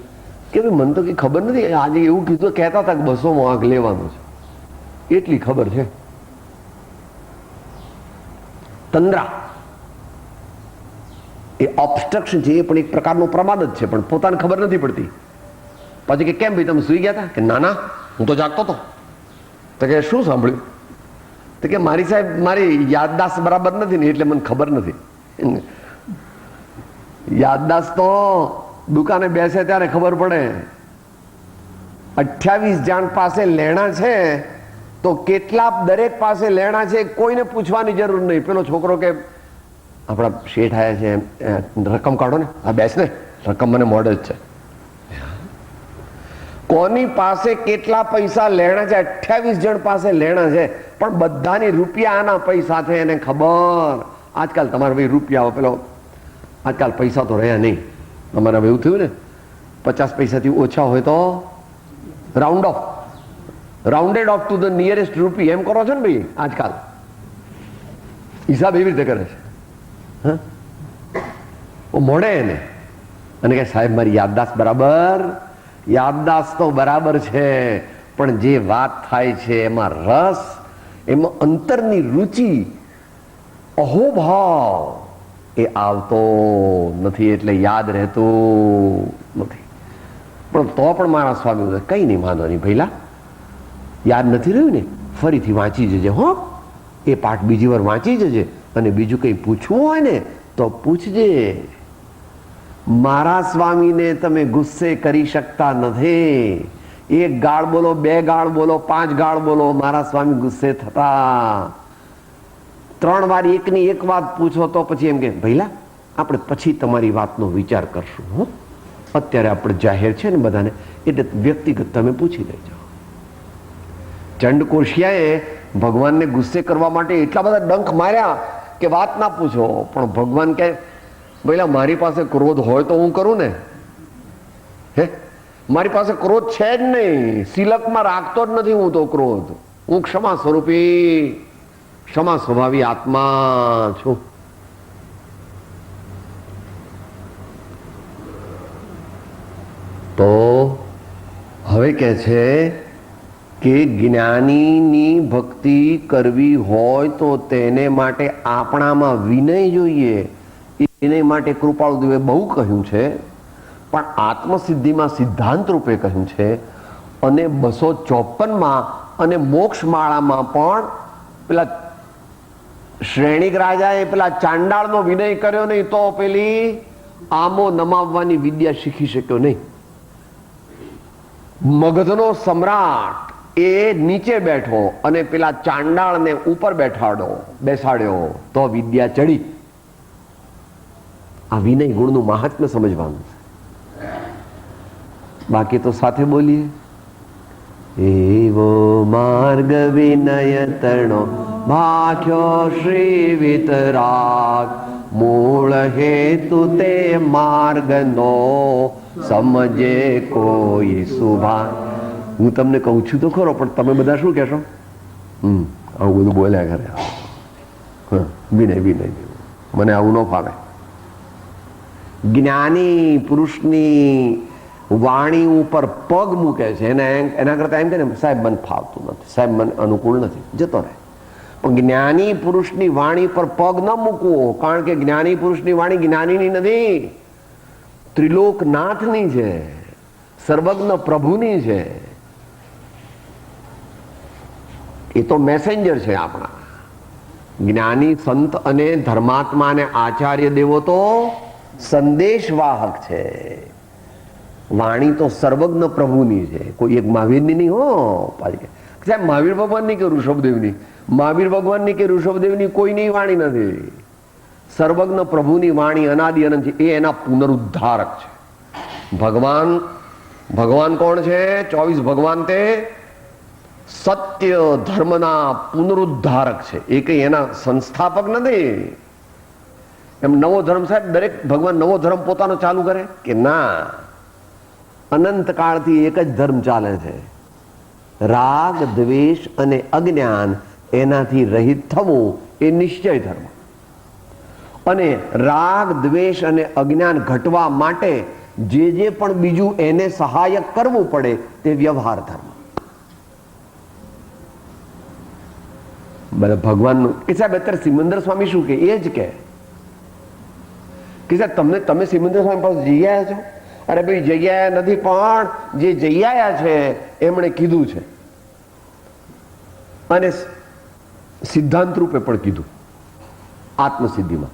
કે ભાઈ મને તો કઈ ખબર નથી, આજે એવું કીધું, કહેતા હતા કે 200 આંક લેવાનો છે, એટલી ખબર છે. તંદ્રા એ ઓબ્સ્ટ્રક્શન છે, એ પણ એક પ્રકારનો પ્રમાદ જ છે, પણ પોતાને ખબર નથી પડતી. પછી કે કેમ ભાઈ તમે સુઈ ગયા હતા? કે ના ના હું તો જાગતો હતો. તો કે શું સાંભળ્યું? તો કે મારી સાહેબ મારી યાદદાસ્ત બરાબર નથી ને એટલે મને ખબર નથી. યાદદાસ્ત તો દુકાને બેસે ત્યારે ખબર પડે. 28 જણ પાસે લેણા છે તો કેટલા દરેક પાસે લેણા છે કોઈને પૂછવાની જરૂર નહીં. પેલો છોકરો કે આપણા શેઠ આયા છે, રકમ કાઢો ને, આ બેસ ને, રકમ મને મોઢે જ છે. કોની પાસે કેટલા પૈસા લેણા છે? 28 જણ પાસે લેણા છે, પણ બધાની રૂપિયાના પૈસા છે એને ખબર. આજકાલ તમારે ભાઈ રૂપિયા, પેલો આજકાલ પૈસા તો રહ્યા નહીં. અમારે હવે એવું થયું ને 50 પૈસાથી ઓછા હોય તો round of, rounded of to the nearest રૂપી એમ કરો છો ને ભાઈ. આજકાલ હિસાબ એવી રીતે કરે છે. મોડે એને અને કે સાહેબ મારી યાદદાસ્ત બરાબર, યાદદાસ્ત તો બરાબર છે, પણ જે વાત થાય છે એમાં રસ, એમાં અંતરની રુચિ, અહોભાવ એ આવતો નથી, એટલે યાદ રહેતું નથી. પણ તો પણ મારા સ્વામી કઈ નહીં માનવાની ભઈલા, યાદ નથી રહ્યું ને ફરીથી વાંચી જજે હો, એ પાઠ બીજી વાર વાંચી જજે, અને બીજું કંઈ પૂછવું હોય ને તો પૂછજે. મારા સ્વામીને તમે ગુસ્સે કરી શકતા નથી. એક ગાળ બોલો, બે ગાળ બોલો, 5 ગાળ બોલો, મારા સ્વામી ગુસ્સે થતા. 3 વાર એકની એક વાત પૂછો તો પછી એમ કે ભઈલા આપણે પછી તમારી વાતનો વિચાર કરશું હો, અત્યારે આપણે જાહેર છે ને બધાને, એટલે વ્યક્તિગત તમે પૂછી લેજો. ચંડકોશિયાએ ભગવાનને ગુસ્સે કરવા માટે એટલા બધા ડંખ માર્યા કે વાત ના પૂછો, પણ ભગવાન કહે ભઈલા મારી પાસે ક્રોધ હોય તો હું કરું ને, હે મારી પાસે ક્રોધ છે જ નહીં, સિલકમાં રાખતો જ નથી હું તો ક્રોધ. હું ક્ષમા સ્વરૂપી, ક્ષમા સ્વભાવી આત્મા છું. તો હવે કે છે કે જ્ઞાનીની ભક્તિ કરવી હોય તો તેને માટે આપણામાં વિનય જોઈએ. વિનય માટે કૃપાળુદેવે બહુ કહ્યું છે, પણ આત્મસિદ્ધિમાં સિદ્ધાંત રૂપે કહ્યું છે, અને 254માં અને મોક્ષમાળામાં પણ પેલા શ્રેણિક રાજાએ પેલા ચાંડાળનો વિનય કર્યો નહીં તો પેલી આમો નમાવવાની વિદ્યા શીખી શક્યો નહીં. મગધનો સમ્રાટ એ નીચે બેઠો અને પેલા ચાંડાળને ઉપર બેસાડ્યો તો વિદ્યા ચડી. આ વિનય ગુણનું મહાત્મ્ય સમજવાનું છે. બાકી તો સાથે બોલીએ એવો માર્ગ વિનય તણો ભાખ્યો શ્રી વિતરાગ, મૂળ હેતુ તે માર્ગનો સમજે કોઈ સુભા. હું તમને કહું છું તો ખરો, પણ તમે બધા શું કહેશો? આવું બધું બોલ્યા કરે, વિનય વિનય, મને આવું ન ફાવે. જ્ઞાની પુરુષની વાણી ઉપર પગ મૂકે છે, એના કરતા એમ કે ને સાહેબ મને ફાવતું નથી, સાહેબ મને અનુકૂળ નથી, જતો રહે. પણ જ્ઞાની પુરુષની વાણી પર પગ ન મૂકવો, કારણ કે જ્ઞાની પુરુષની વાણી જ્ઞાનીની નથી, ત્રિલોકનાથની છે, સર્વજ્ઞ પ્રભુની છે. એ તો મેસેન્જર છે આપણા. જ્ઞાની સંત અને ધર્માત્મા અને આચાર્ય દેવો તો સંદેશવાહક છે. વાણી તો સર્વજ્ઞ પ્રભુની છે, કોઈ એક મહાવીરની નહીં હો. સાહેબ મહાવીર ભગવાનની કે ઋષભદેવની, મહાવીર ભગવાનની કે ઋષભદેવની કોઈની વાણી નથી. સર્વજ્ઞ પ્રભુની વાણી અનાદિ અનંત છે, એ એના પુનરુદ્ધારક છે. ભગવાન કોણ છે? 24 ભગવાન તે સત્ય ધર્મના પુનરુદ્ધારક છે, એ કઈ એના સંસ્થાપક નથી. એમ નવો ધર્મ, સાહેબ દરેક ભગવાન નવો ધર્મ પોતાનો ચાલુ કરે કે ના? અનંત કાળથી એક જ ધર્મ ચાલે છે, રાગ દ્વેષ અને અજ્ઞાન એનાથી રહિત થવું એ નિશ્ચય ધર્મ. અને રાગ દ્વેષ અને અજ્ઞાન ઘટવા માટે જે પણ બીજું એને સહાયક કરવું પડે તે વ્યવહાર ધર્મ. ભગવાનનું કે સાહેબ અત્યારે સિમંદર સ્વામી શું કે? એ જ કે સાહેબ તમે સિમંદર સ્વામી પાસે જઈ આવ્યા છો? અરે ભાઈ જઈ આવ્યા નથી, પણ જે જઈ આવ્યા છે એમણે કીધું છે, અને સિદ્ધાંત રૂપે પણ કીધું આત્મસિદ્ધિમાં.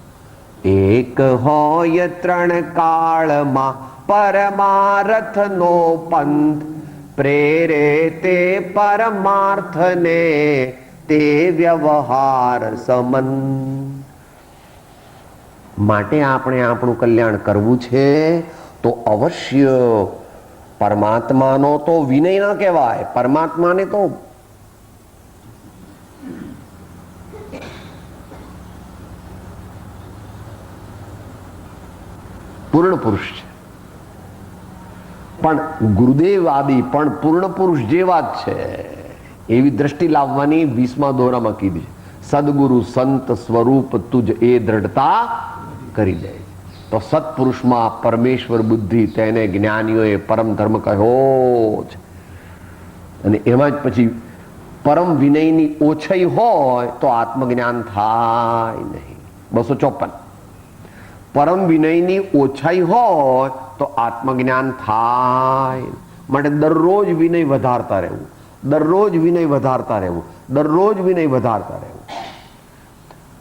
એક હોય 3 કાળમાં પરમાર્થનો પંથ, પ્રેરે તે પરમાર્થને તે વ્યવહાર સમન. માટે આપણે આપણું કલ્યાણ કરવું છે તો અવશ્ય પરમાત્માનો તો વિનય ના કહેવાય, પરમાત્માને તો પૂર્ણ પુરુષ છે. પણ ગુરુદેવ આદિ પણ પૂર્ણ પુરુષ જેવા જ છે, એવી દ્રષ્ટિ લાવવાની 20મા દોરામાં કીધી છે. સદગુરુ સંત સ્વરૂપ તુજ એ દ્રઢતા કરી દે. તો સત્પુરુષમાં પરમેશ્વર બુદ્ધિ, તેને જ્ઞાનીઓએ પરમ ધર્મ કહ્યો છે. અને એમાં જ પછી પરમ વિનયની ઓછાઈ હોય તો આત્મજ્ઞાન થાય નહીં. 254. પરમ વિનયની ઓછાઈ હોય તો આત્મજ્ઞાન થાય. માટે દરરોજ વિનય વધારતા રહેવું, દરરોજ વિનય વધારતા રહેવું, દરરોજ વિનય વધારતા રહેવું.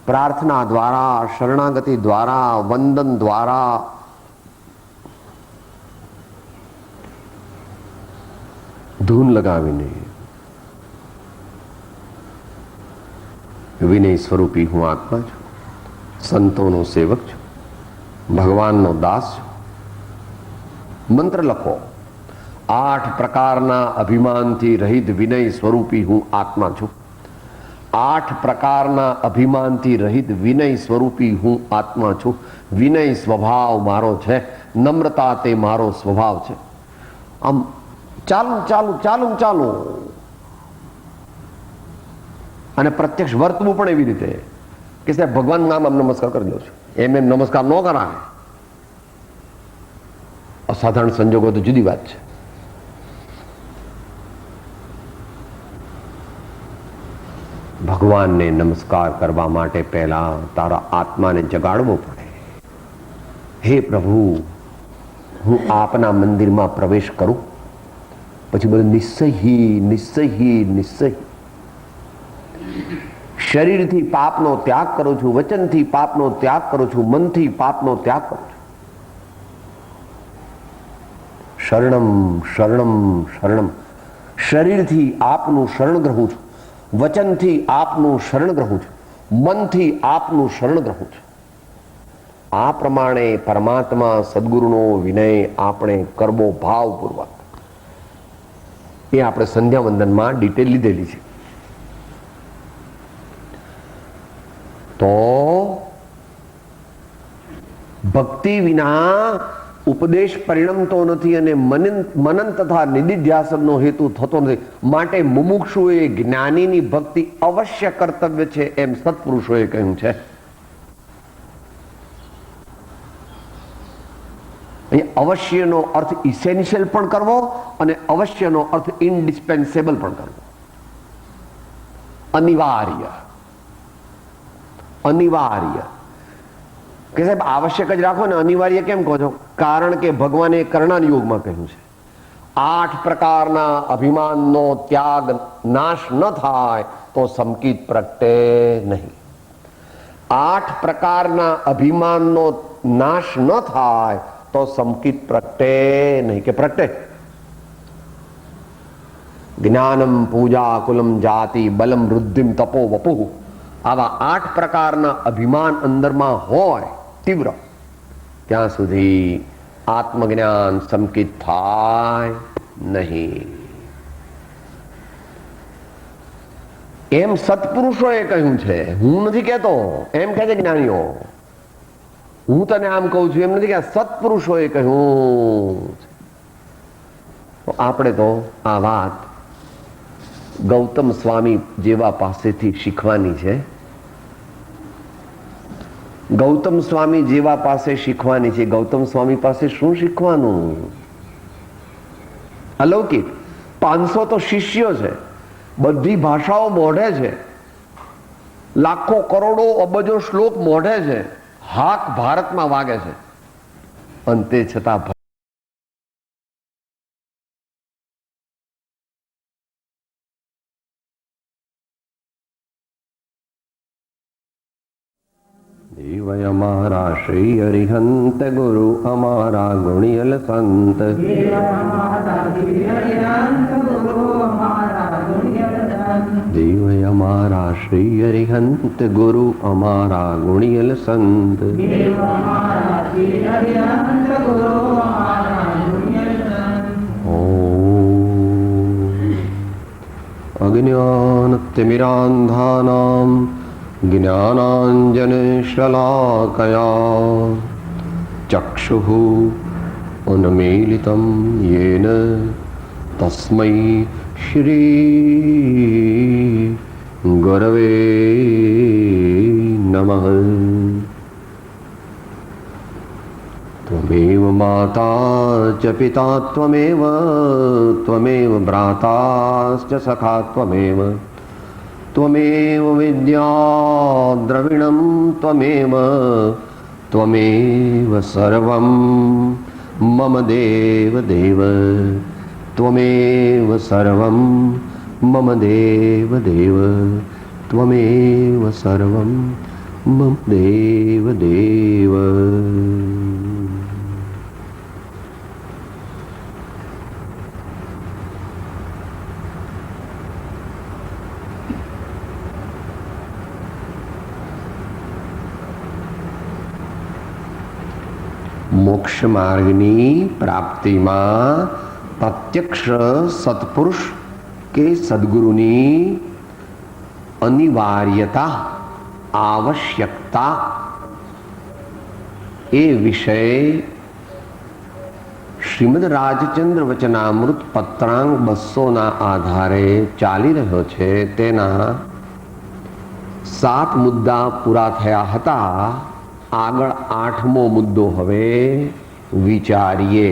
પ્રાર્થના દ્વારા, શરણાગતિ દ્વારા, વંદન દ્વારા, ધૂન લગાવીને વિનય સ્વરૂપી હું આત્મા છું, સંતોનો સેવક છું, ભગવાનનો દાસ છું. મંત્ર લખો. 8 પ્રકારના અભિમાનથી રહિત વિનય સ્વરૂપી હું આત્મા છું. 8 પ્રકારના અભિમાનથી રહિત વિનય સ્વરૂપી હું આત્મા છું. વિનય સ્વભાવ મારો છે, નમ્રતા તે મારો સ્વભાવ છે. આમ ચાલુ ચાલુ ચાલુ ચાલુ. અને પ્રત્યક્ષ વર્તવું પણ એવી રીતે કે સાહેબ ભગવાન નામ આમ નમસ્કાર કરી દઉં છું, એમ નમસ્કાર ન કરાય. અસાધારણ સંજોગો તો જુદી વાત છે. ભગવાનને નમસ્કાર કરવા માટે પહેલા તારા આત્માને જગાડવો પડે. હે પ્રભુ, હું આપના મંદિરમાં પ્રવેશ કરું, પછી બધું નિશ્ચય નિશ્ચય નિશ્ચય. શરીરથી પાપનો ત્યાગ કરું છું, વચનથી પાપનો ત્યાગ કરું છું, મનથી પાપનો ત્યાગ કરું છું. શરણમ શરણમ શરણમ. શરીરથી આપનું શરણ ગ્રહું છું, વચનથી આપનું શરણ ગ્રહું છું, મનથી આપનું શરણ ગ્રહું છું. આ પ્રમાણે પરમાત્મા સદગુરુનો વિનય આપણે કરવો ભાવપૂર્વક. એ આપણે સંધ્યા વંદનમાં ડિટેલ લીધેલી છે. તો ભક્તિ વિના ઉપદેશ પરિણમતો નથી અને મનન તથા નિધિધ્યાસનનો હેતુ થતો નથી. માટે મુમુક્ષુએ જ્ઞાનીની ભક્તિ અવશ્ય કર્તવ્ય છે એમ સત્પુરુષોએ કહ્યું છે. અહીંયા અવશ્યનો અર્થ ઇસેન્શિયલ પણ કરવો અને અવશ્યનો અર્થ ઇન્ડિસ્પેન્સેબલ પણ કરવો. અનિવાર્ય, અનિવાર્ય કે સાહેબ આવશ્યક જ રાખો ને, અનિવાર્ય કેમ કહો છો? કારણ કે ભગવાને કર્ણાન યોગમાં કહ્યું છે 8 પ્રકારના અભિમાનનો ત્યાગ નાશ ન થાય તો સમકિત પ્રગટે નહીં. 8 પ્રકારના અભિમાનનો નાશ ન થાય તો સમકિત પ્રગટે નહીં. કે પ્રગટે? જ્ઞાનમ પૂજા કુલમ જાતિ બલમ વૃદ્ધિમ તપો વપુઃ. આવા 8 પ્રકારના અભિમાન અંદરમાં હોય તીવ્ર, ત્યાં સુધી આત્મજ્ઞાન સંકિત થાય નહીં. એમ સત્પુરુષોએ કહ્યું છે, હું નથી કહેતો. એમ કહે છે જ્ઞાનીઓ, હું તને આમ કહું છું એમ નથી કે સત્પુરુષોએ કહ્યું. આપણે તો આ વાત ગૌતમ સ્વામી જેવા પાસેથી શીખવાની છે. ગૌતમ સ્વામી જેવા પાસે શીખવાની છે. ગૌતમ સ્વામી પાસે શું શીખવાનું? અલૌકિક. 500 તો શિષ્યો છે, બધી ભાષાઓ મોઢે છે, લાખો કરોડો અબજો શ્લોક મોઢે છે, હાક ભારતમાં વાગે છે, અંતે છતાં દેવય અમારા શ્રી હરિહંત ગુરુ અમારા ગુણિયલ સંત. દેવય અમારા શ્રી હરિહંત ગુરુ અમારા ગુણિયલ સંત. અજ્ઞાનતિમિરાંધાનાં જ્ઞાનાંજનશલાકયા ચક્ષુઃ ઉન્મીલિतं येन તસ્मै શ્રી ગુરવે નમઃ. त्वमेव माता च पिता त्वमेव त्वमेव भ्राताश्च सखा त्वमेव त्वमेव विद्या द्रविणं त्वमेव त्वमेव सर्वं मम देव देव त्वमेव सर्वं मम देव देव त्वमेव सर्वं मम देव देव. મોક્ષ માર્ગની પ્રાપ્તિમાં પ્રત્યક્ષ સત્પુરુષ કે સદગુરુની અનિવાર્યતા આવશ્યકતા એ વિષય શ્રીમદ રાજચંદ્ર વચનામૃત પત્રાંક 200ના આધારે ચાલી રહ્યો છે. તેના 7 મુદ્દા પૂરા થયા હતા. આગળ 8મો મુદ્દો હવે વિચારીએ,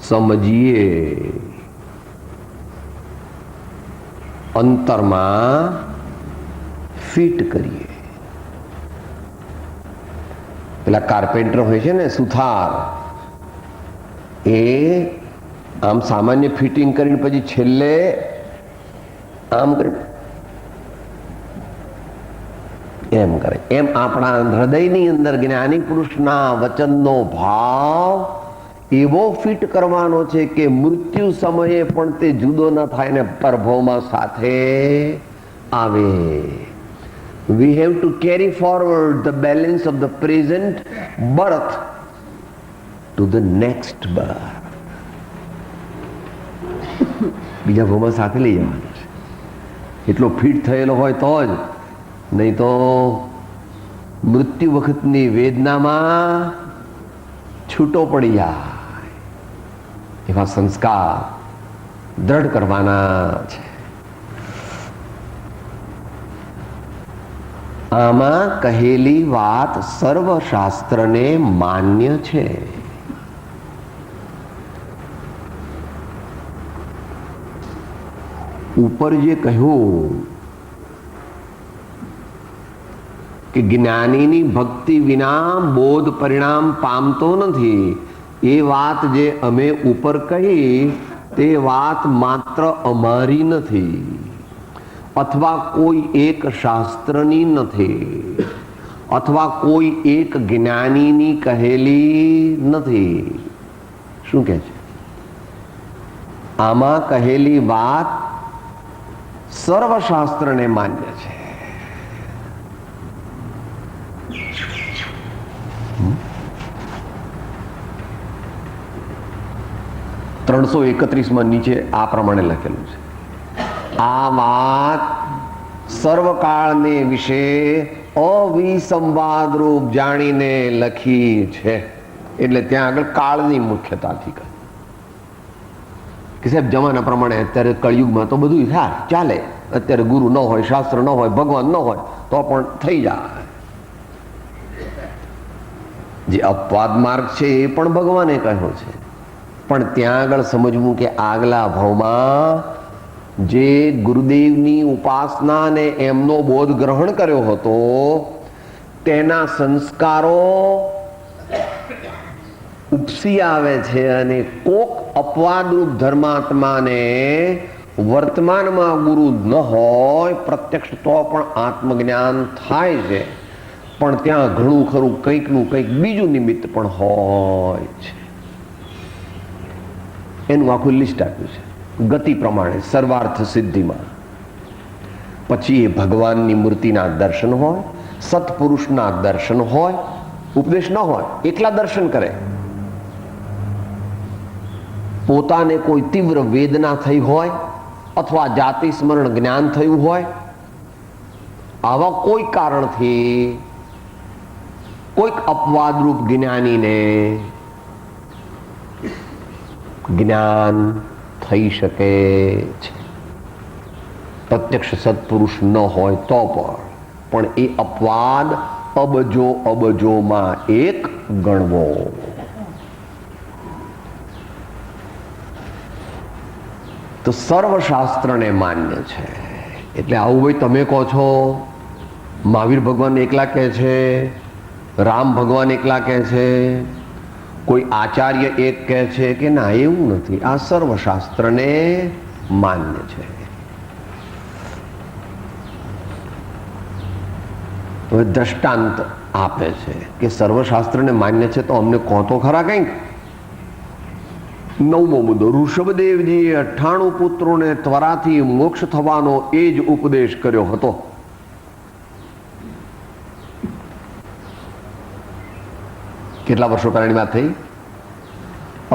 સમજીએ, અંતરમાં ફિટ કરીએ. પેલા કાર્પેન્ટર હોય છે ને, સુથાર, એ આમ સામાન્ય ફિટિંગ કરીને પછી છેલ્લે આમ કરી એમ કરે. એમ આપણા હૃદયની અંદર જ્ઞાની પુરુષના વચનનો ભાવ એવો ફિટ કરવાનો છે કે મૃત્યુ સમયે પણ તે જુદો ન થાય ને પરભવમાં સાથે આવે. We have to carry forward the balance of the present birth to the next birth. બીજા ભવમાં સાથે લઈ જવાનું છે. એટલો ફિટ થયેલો હોય તો જ, નહીં તો મૃત્યુ વખતની વેદનામાં છૂટો પડી જાય. એવા સંસ્કાર દ્રઢ કરવાના છે. આમાં કહેલી વાત સર્વશાસ્ત્રને માન્ય છે. ઉપર જે કહ્યું કે જ્ઞાનીની ભક્તિ વિના બોધ પરિણામ પામતો નથી, એ વાત જે અમે ઉપર કહી તે વાત માત્ર અમારી નથી, અથવા કોઈ એક શાસ્ત્રની નથી, અથવા કોઈ એક જ્ઞાનીની કહેલી નથી. શું કહે છે? આમાં કહેલી વાત સર્વશાસ્ત્રને માન્ય છે. 331માં નીચે આ પ્રમાણે લખેલું છે. આ વાત સર્વકાળને વિશે અવિસંવાદ રૂપ જાણીને લખી છે. એટલે ત્યાં આગળ કાળની મુખ્યતાથી કહે કે સાહેબ જમાના પ્રમાણે અત્યારે કળિયુગમાં તો બધું થાય, ચાલે. અત્યારે ગુરુ ન હોય, શાસ્ત્ર ન હોય, ભગવાન ન હોય તો પણ થઈ જાય. જે અપવાદ માર્ગ છે એ પણ ભગવાને કહ્યો છે. પણ ત્યાં આગળ સમજવું કે આગલા ભાવમાં જે ગુરુદેવની ઉપાસના અને એમનો બોધ ગ્રહણ કર્યો હતો તેના સંસ્કારો ઉપસી આવે છે અને કોક અપવાદરૂપ ધર્માત્માને વર્તમાનમાં ગુરુ ન હોય, પ્રત્યક્ષ તો પણ આત્મજ્ઞાન થાય છે, પણ ત્યાં ઘણું ખરું કંઈકનું કંઈક બીજું નિમિત્ત પણ હોય છે. એનું આખું લિસ્ટ આપ્યું છે ગતિ પ્રમાણે સર્વાર્થ સિદ્ધિમાં. પછી એ ભગવાનની મૂર્તિના દર્શન હોય, સત્પુરુષના દર્શન હોય, ઉપદેશ ન હોય, એકલા દર્શન કરે. પોતાને કોઈ તીવ્ર વેદના થઈ હોય અથવા જાતિ સ્મરણ જ્ઞાન થયું હોય, આવા કોઈ કારણથી કોઈક અપવાદરૂપ જ્ઞાનીને જ્ઞાન થઈ શકે છે. પ્રત્યક્ષ સત્પુરુષ ન હોય તો પણ એ અપવાદ અબજો અબજોમાં એક ગણવો. તો સર્વશાસ્ત્રને માન્ય છે. એટલે આવું ભાઈ તમે કહો છો મહાવીર ભગવાન એકલા કહે છે, રામ ભગવાન એકલા કહે છે, કોઈ આચાર્ય એક કહે છે કે ના, એવું નથી. આ સર્વશાસ્ત્રને માન્ય છે. હવે દ્રષ્ટાંત આપે છે કે સર્વશાસ્ત્રને માન્ય છે તો અમને કહો તો ખરા કંઈક. 9મો મુદ્દો, ઋષભદેવજીએ 98 પુત્રોને ત્વરાથી મોક્ષ થવાનો એ જ ઉપદેશ કર્યો હતો. કેટલા વર્ષો પહેલાની વાત થઈ?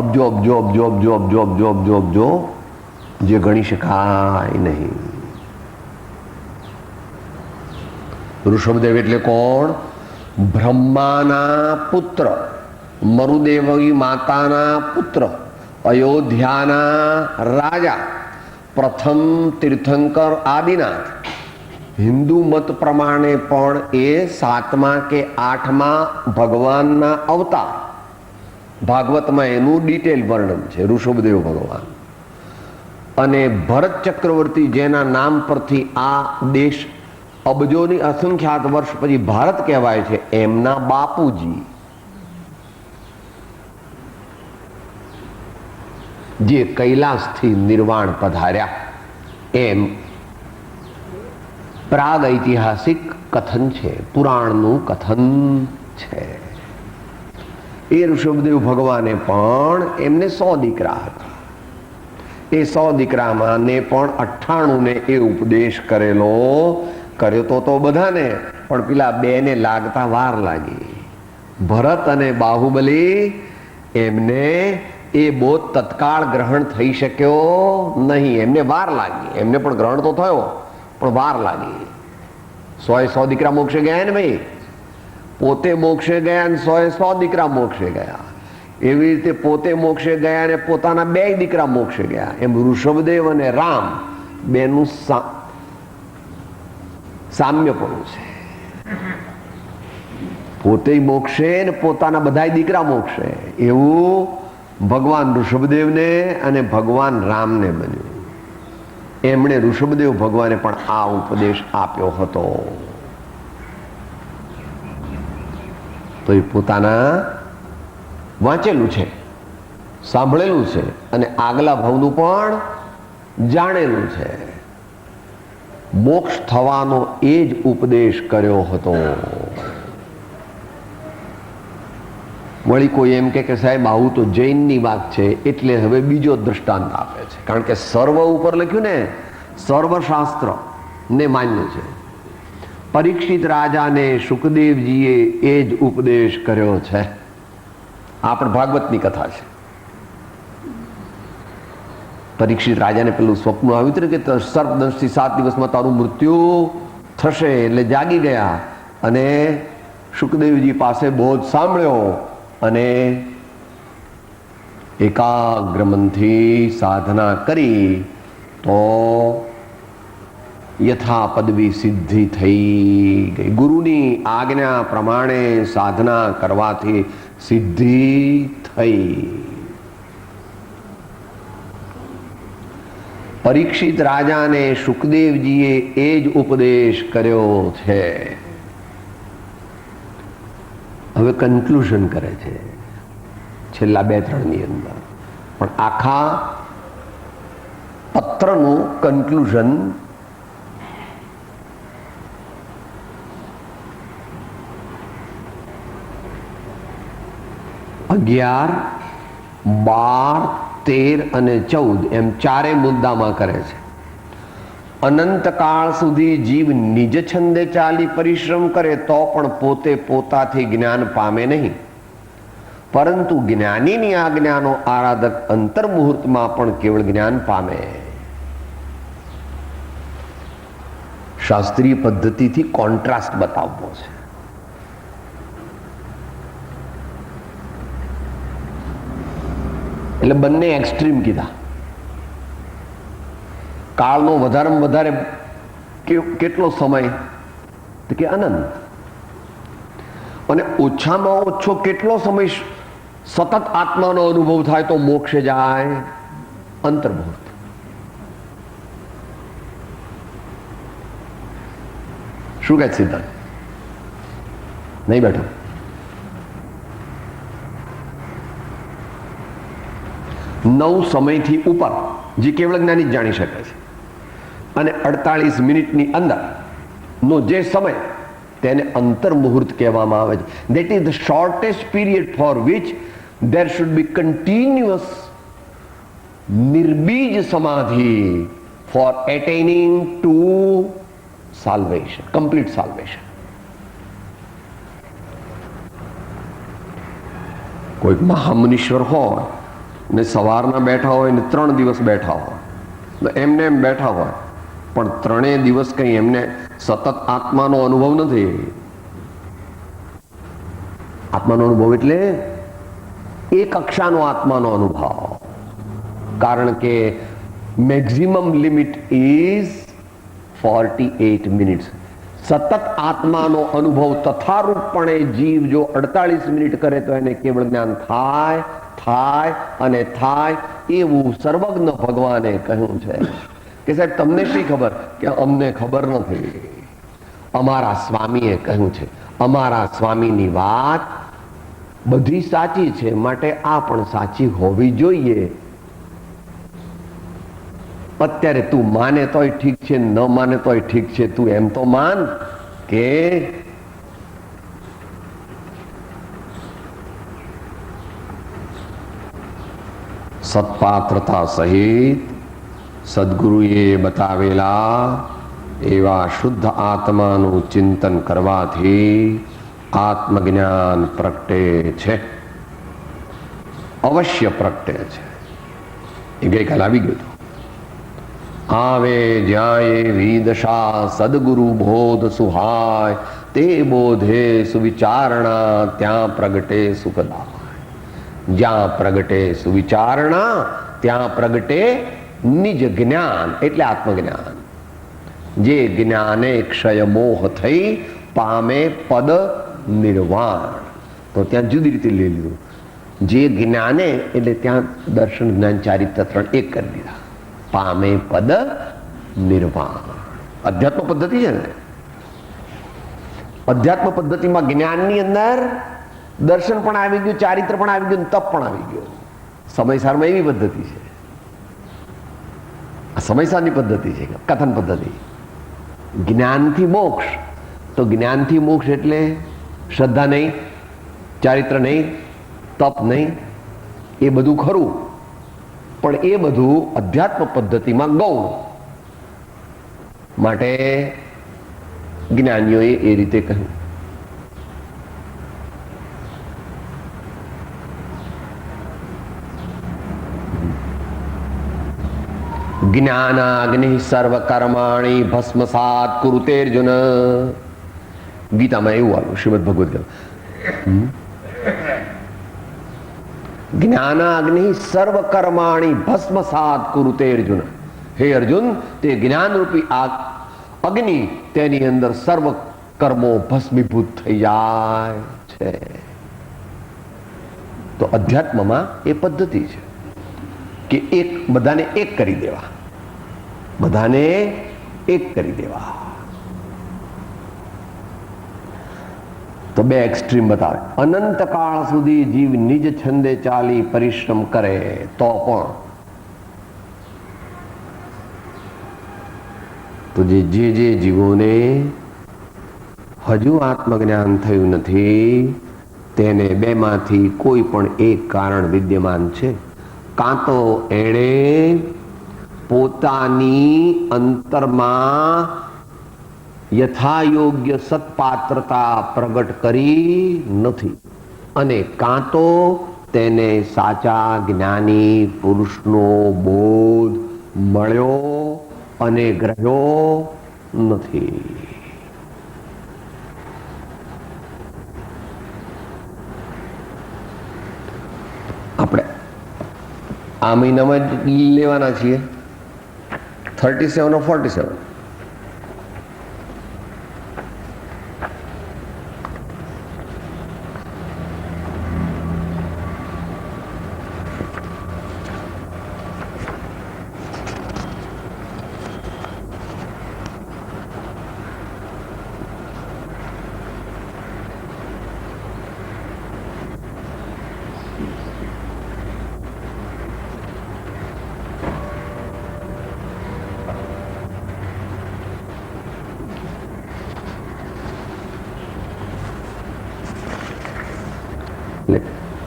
અબજો અબજો અબજો અબજો અબજો અબજો અબજો અબજો જે ગણી શકાય નહીં. ઋષભદેવ એટલે કોણ? બ્રહ્માના પુત્ર, મરુદેવી માતાના પુત્ર, અયોધ્યાના રાજા, પ્રથમ તીર્થંકર આદિનાથ. હિન્દુ મત પ્રમાણે પણ એ 7મા કે 8મા ભગવાનના અવતાર. ભાગવતમાં એનું ડિટેલ વર્ણન છે, ઋષભદેવ ભગવાન. અને ભરત ચક્રવર્તી, જેના નામ પરથી આ દેશ અબજોની અસંખ્યાત વર્ષ પછી ભારત કહેવાય છે, એમના બાપુજી, જે કૈલાસથી નિર્વાણ પધાર્યા, એમ પ્રાગ ઐતિહાસિક કથન છે, પુરાણનું કથન છે. એ ઋષભદેવ ભગવાને પણ એમને 100 દીકરા હતા. એ 100 દીકરામાં ને પણ 98ને એ ઉપદેશ કર્યો તો બધાને, પણ પેલા 2ને લાગતા વાર લાગી. ભરત અને બાહુબલી, એમને એ બોધ તત્કાળ ગ્રહણ થઈ શક્યો નહીં. એમને વાર લાગી. એમને પણ ગ્રહણ તો થયો, પણ વાર લાગી. 100 દીકરા મોક્ષે ગયા ને ભાઈ. પોતે મોક્ષે ગયા ને 100 દીકરા મોક્ષે ગયા. એવી રીતે પોતે મોક્ષે ગયા ને પોતાના 2 દીકરા મોક્ષે ગયા. એમ ઋષભદેવ અને રામ બેનું સામ્યપણું છે. પોતે મોક્ષે ને પોતાના બધા દીકરા મોક્ષે. એવું ભગવાન ઋષભદેવને અને ભગવાન રામને બન્યું. એમણે ઋષભદેવ ભગવાને પણ આ ઉપદેશ આપ્યો હતો. તો એ પોતાના વાંચેલું છે, સાંભળેલું છે અને આગલા ભાવનું પણ જાણેલું છે. મોક્ષ થવાનો એ જ ઉપદેશ કર્યો હતો. વળી કોઈ એમ કે સાહેબ આવું તો જૈનની વાત છે, એટલે હવે બીજો દ્રષ્ટાંત આપે છે. કારણ કે સર્વ ઉપર લખ્યું ને, સર્વશાસ્ત્ર ને માન્ય છે. પરીક્ષિત રાજાને શુકદેવજીએ એ જ ઉપદેશ કર્યો છે. આ પણ ભાગવતની કથા છે. પરીક્ષિત રાજાને પેલું સ્વપ્ન આવ્યું હતું કે સર્પદંશથી 7 દિવસમાં તારું મૃત્યુ થશે. એટલે જાગી ગયા અને શુકદેવજી પાસે બોધ સાંભળ્યો અને એકાગ્ર મનથી સાધના કરી તો યથા પદવી સિદ્ધિ થઈ ગઈ. ગુરુની આજ્ઞા પ્રમાણે સાધના કરવાથી સિદ્ધિ થઈ. પરીક્ષિત રાજાને શુકદેવજીએ એ જ ઉપદેશ કર્યો છે. હવે કન્ક્લુઝન કરે છે છેલ્લા 2-3ની અંદર. પણ આખા પત્રનું કન્ક્લુઝન અગિયાર, 12, 13 અને 14 એમ 4 મુદ્દામાં કરે છે. અનંતકાળ સુધી જીવ નિજ છંદે ચાલી પરિશ્રમ કરે તો પણ પોતે પોતાથી જ્ઞાન પામે નહીં, પરંતુ જ્ઞાનીની આજ્ઞાનો આરાધક અંતર્મુહૂર્તમાં પણ કેવળ જ્ઞાન પામે. શાસ્ત્રીય પદ્ધતિથી કોન્ટ્રાસ્ટ બતાવવો છે. એટલે બંને એક્સ્ટ્રીમ કીધા. કાળનો વધારેમાં વધારે કેટલો સમય? તો કે અનંત. અને ઓછામાં ઓછો કેટલો સમય સતત આત્માનો અનુભવ થાય તો મોક્ષે જાય? અંતર્મુહૂર્ત. શું કહે સિદ્ધાંત? નહીં બેઠો? નવ સમયથી ઉપર જે કેવળ જ્ઞાની જ જાણી શકે છે, અને 48 મિનિટની અંદર નો જે સમય તેને અંતર મુહૂર્ત કહેવામાં આવે છે. That is the shortest period for which there should be continuous nirbija samadhi for attaining to salvation, complete salvation. કોઈક મહામુનીશ્વર હોય ને સવારના બેઠા હોય ને 3 દિવસ બેઠા હોય, એમને એમ બેઠા હોય, પણ 3 દિવસ કંઈ એમને સતત આત્માનો અનુભવ નથી. આત્માનો અનુભવ એટલે એક કક્ષાનો આત્માનો અનુભવ, કારણ કે મેક્સિમમ લિમિટ ઇઝ 48 મિનિટ્સ. સતત આત્માનો અનુભવ તથારૂપપણે જીવ જો 48 મિનિટ કરે તો એને કેવળ જ્ઞાન થાય થાય અને થાય એવું સર્વજ્ઞ ભગવાને કહ્યું છે. કે સાહેબ તમને શી ખબર? કે અમને ખબર નથી. અમારા સ્વામીએ કહ્યું છે. અમારા સ્વામીની વાત બધી સાચી છે, માટે આ પણ સાચી હોવી જોઈએ. અત્યારે તું માને તોય ઠીક છે, ન માને તોય ઠીક છે, તું એમ તો માન કે સત્પાત્રતા સહિત સદગુરુએ બતાવેલા એવા શુદ્ધ આત્માનું ચિંતન કરવાથી આત્મજ્ઞાન પ્રગટે છે, અવશ્ય પ્રગટે છે. એ ગઈકાલ આવી ગયું. આવે જ્યાં વિદશા સદગુરુ બોધ સુહાય, તે બોધે સુવિચારણા ત્યાં પ્રગટે સુખદાય. જ્યાં પ્રગટે સુવિચારણા ત્યાં પ્રગટે નિજ જ્ઞાન એટલે આત્મજ્ઞાન. જે જ્ઞાને ક્ષય મોહ થઈ પામે પદ નિર્વાણ. તો ત્યાં જુદી રીતે લઈ લીધું. જે જ્ઞાને એટલે ત્યાં દર્શન જ્ઞાન ચારિત્ર 3 એક કરી દીધા. પામે પદ નિર્વાણ. અધ્યાત્મ પદ્ધતિ છે ને, અધ્યાત્મ પદ્ધતિમાં જ્ઞાનની અંદર દર્શન પણ આવી ગયું, ચારિત્ર પણ આવી ગયું, તપ પણ આવી ગયું. સમયસારમાં એવી પદ્ધતિ છે. આ સમયસારની પદ્ધતિ છે, કથન પદ્ધતિ. જ્ઞાનથી મોક્ષ. તો જ્ઞાનથી મોક્ષ એટલે શ્રદ્ધા નહીં, ચારિત્ર નહીં, તપ નહીં, એ બધું ખરું, પણ એ બધું અધ્યાત્મ પદ્ધતિમાં ગૌણ. માટે જ્ઞાનીઓએ એ રીતે કહ્યું. જ્ઞાનાગ્નિ સર્વ કર્માણી ભસ્મસાત કુરુતે અર્જુન. ગીતામાં એવું આવ્યું, શ્રીમદ ભગવદ ગીતા. જ્ઞાનાગ્નિ સર્વ કર્માણી ભસ્મસાત કુરુતે અર્જુન. હે અર્જુન, તે જ્ઞાનરૂપી અગ્નિ તેની અંદર સર્વ કર્મો ભસ્મીભૂત થઈ જાય છે. તો અધ્યાત્મમાં એ પદ્ધતિ છે કે એક બધાને એક કરી દેવા, બધાને એક કરી દેવા. તો 2 એક્સ્ટ્રીમ બતાવે. અનંત કાળ સુધી જીવ નિજ છંદે ચાલી પરિશ્રમ કરે તો પણ, તો જે જીવોને હજુ આત્મજ્ઞાન થયું નથી તેને 2 માંથી કોઈ પણ એક કારણ વિદ્યમાન છે. કાં તો એણે પોતાની અંતરમાં યથાયોગ્ય સત્પાત્રતા પ્રગટ કરી નથી, અને કાં તો તેને સાચા જ્ઞાની પુરુષનો બોધ મળ્યો અને ગ્રહ્યો નથી. આપણે આ મહિનામાં જ લેવાના છીએ 37 or 47.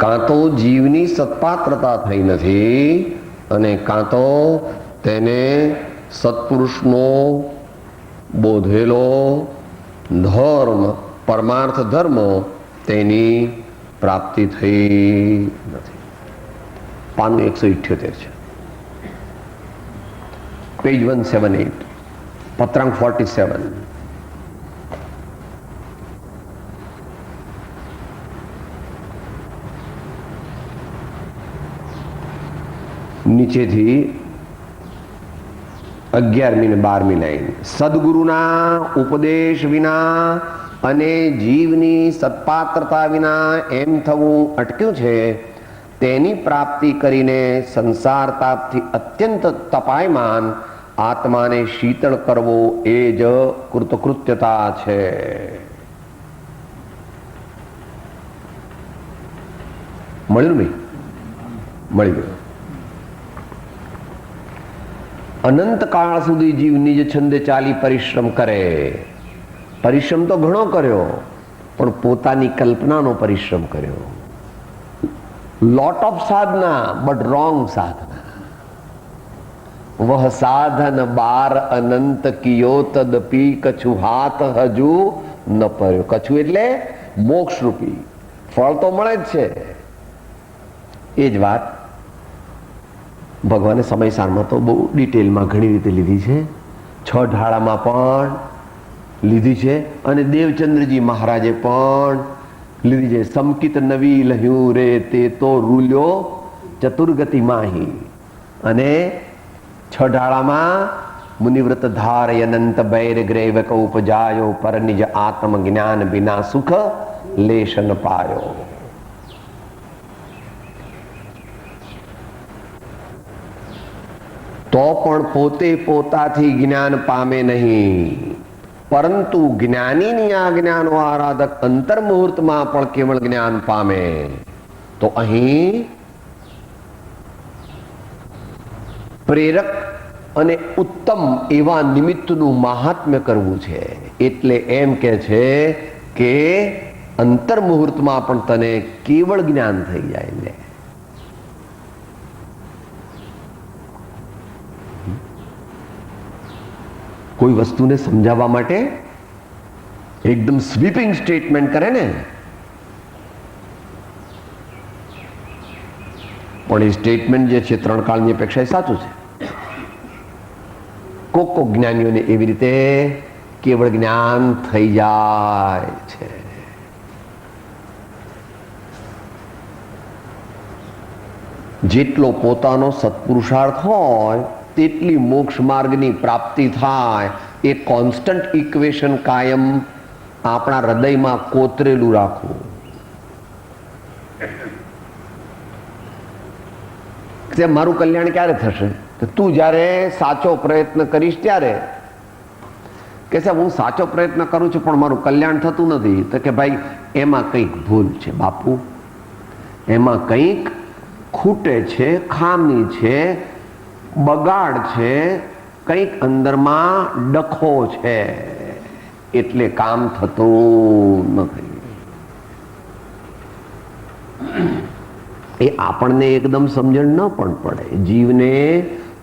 કાં તો જીવની સત્પાત્રતા થઈ નથી અને કાં તો તેને સત્પુરુષનો બોધેલો ધર્મ, પરમાર્થ ધર્મ તેની પ્રાપ્તિ થઈ નથી. પાનું 178 છે, પેજ 178, પત્રાંક 47. નીચેથી 11મી ને 12મી લાઈન. સદગુરુના ઉપદેશ વિના અને જીવની સત્પાત્રતા વિના એમ થવું અટક્યું છે. તેની પ્રાપ્તિ કરીને સંસાર તાપથી અત્યંત તપાયમાન આત્માને શીતળ કરવો એ જ કૃતકૃત્યતા છે. મળ્યું ભાઈ? મળી ગયું. અનંત કાળ સુધી જીવ નિજ છંદે ચાલી પરિશ્રમ કરે. પરિશ્રમ તો ઘણો કર્યો, પણ પોતાની કલ્પનાનો પરિશ્રમ કર્યો. Lot of sadhana but wrong sadhana. વહ સાધન બાર અનંત કિયો તદપી કછુ હાથ હજુ ન પડ્યો. કછુ એટલે મોક્ષ રૂપી ફળ તો મળે જ છે. એ જ વાત ભગવાને સમયસારમાં તો બહુ ડિટેલમાં ઘણી રીતે લીધી છે. 6 ઢાળામાં પણ લીધી છે અને દેવચંદ્રજી મહારાજે પણ લીધી છે. સમકિત નવી લહ્યું રે તે તો રૂલ્યો ચતુર્ગતિ માહી. અને 6 ઢાળામાં મુનિવ્રત ધારય અનંત બૈર ગ્રેવક ઉપજાયો પર નિજ આત્મ જ્ઞાન બિના સુખ લેશન પાયો. તો પણ પોતે પોતાથી જ્ઞાન પામે નહીં, પરંતુ જ્ઞાનીની આજ્ઞાનો આરાધક અંતર મુહૂર્તમાં પણ કેવળ જ્ઞાન પામે. તો અહીં પ્રેરક અને ઉત્તમ એવા નિમિત્તનું મહાત્મ્ય કરવું છે. એટલે એમ કે છે કે અંતર મુહૂર્તમાં પણ તને કેવળ જ્ઞાન થઈ જાય. લે કોઈ વસ્તુને સમજાવવા માટે એકદમ સ્વીપિંગ સ્ટેટમેન્ટ કરે ને, પણ એ સ્ટેટમેન્ટ જે છે 3 કાળની અપેક્ષા સાચું છે. કોક જ્ઞાનીઓને એવી રીતે કેવળ જ્ઞાન થઈ જાય છે. જેટલો પોતાનો સત્પુરુષાર્થ હોય તેટલી મોક્ષ માર્ગની પ્રાપ્તિ થાય. એ કોન્સ્ટન્ટ ઇક્વેશન કાયમ આપણા હૃદયમાં કોતરેલું રાખવું. મારું કલ્યાણ ક્યારે થશે? તું જ્યારે સાચો પ્રયત્ન કરીશ ત્યારે. કે સાહેબ હું સાચો પ્રયત્ન કરું છું પણ મારું કલ્યાણ થતું નથી. તો કે ભાઈ એમાં કંઈક ભૂલ છે બાપુ, એમાં કંઈક ખૂટે છે, ખામી છે, બગાડ છે, કંઈક અંદરમાં ડખો છે, એટલે કામ થતું નથી. એ આપણને એકદમ સમજણ ન પણ પડે. જીવને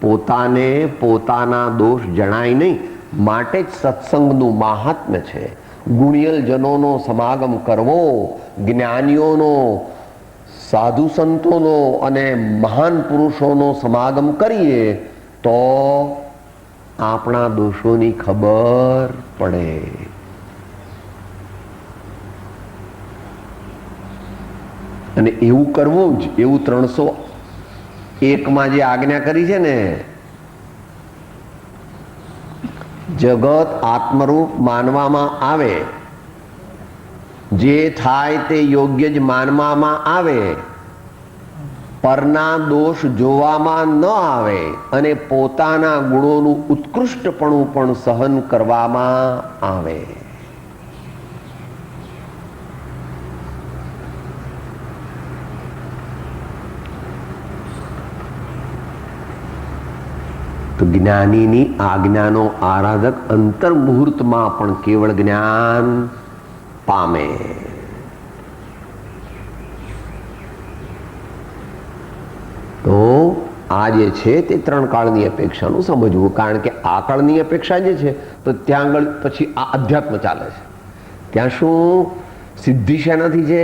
પોતાને પોતાના દોષ જણાય નહીં, માટે જ સત્સંગનું મહાત્મ્ય છે. ગુણિયલ જનોનો સમાગમ કરવો, જ્ઞાનીઓનો, સાધુ સંતોનો અને મહાન પુરુષોનો સમાગમ કરીએ તો આપણા દોષોની ખબર પડે. અને એવું કરવું જ, એવું 301માં જે આજ્ઞા કરી છે ને, જગત આત્મરૂપ માનવામાં આવે, જે થાય તે યોગ્ય જ માનવામાં આવે, પરના દોષ જોવામાં ન આવે અને પોતાના ગુણોનું ઉત્કૃષ્ટપણું પણ સહન કરવામાં આવે. તો જ્ઞાનીની આજ્ઞાનો આરાધક અંતર મુહૂર્તમાં પણ કેવળ જ્ઞાન પામે. તો આ જે છે તે 3 કાળની અપેક્ષાનું સમજવું. કારણ કે આ કાળની અપેક્ષા જે છે તો ત્યાં આગળ પછી આ અધ્યાત્મ ચાલે છે. ત્યાં શું સિદ્ધિ શેનાથી છે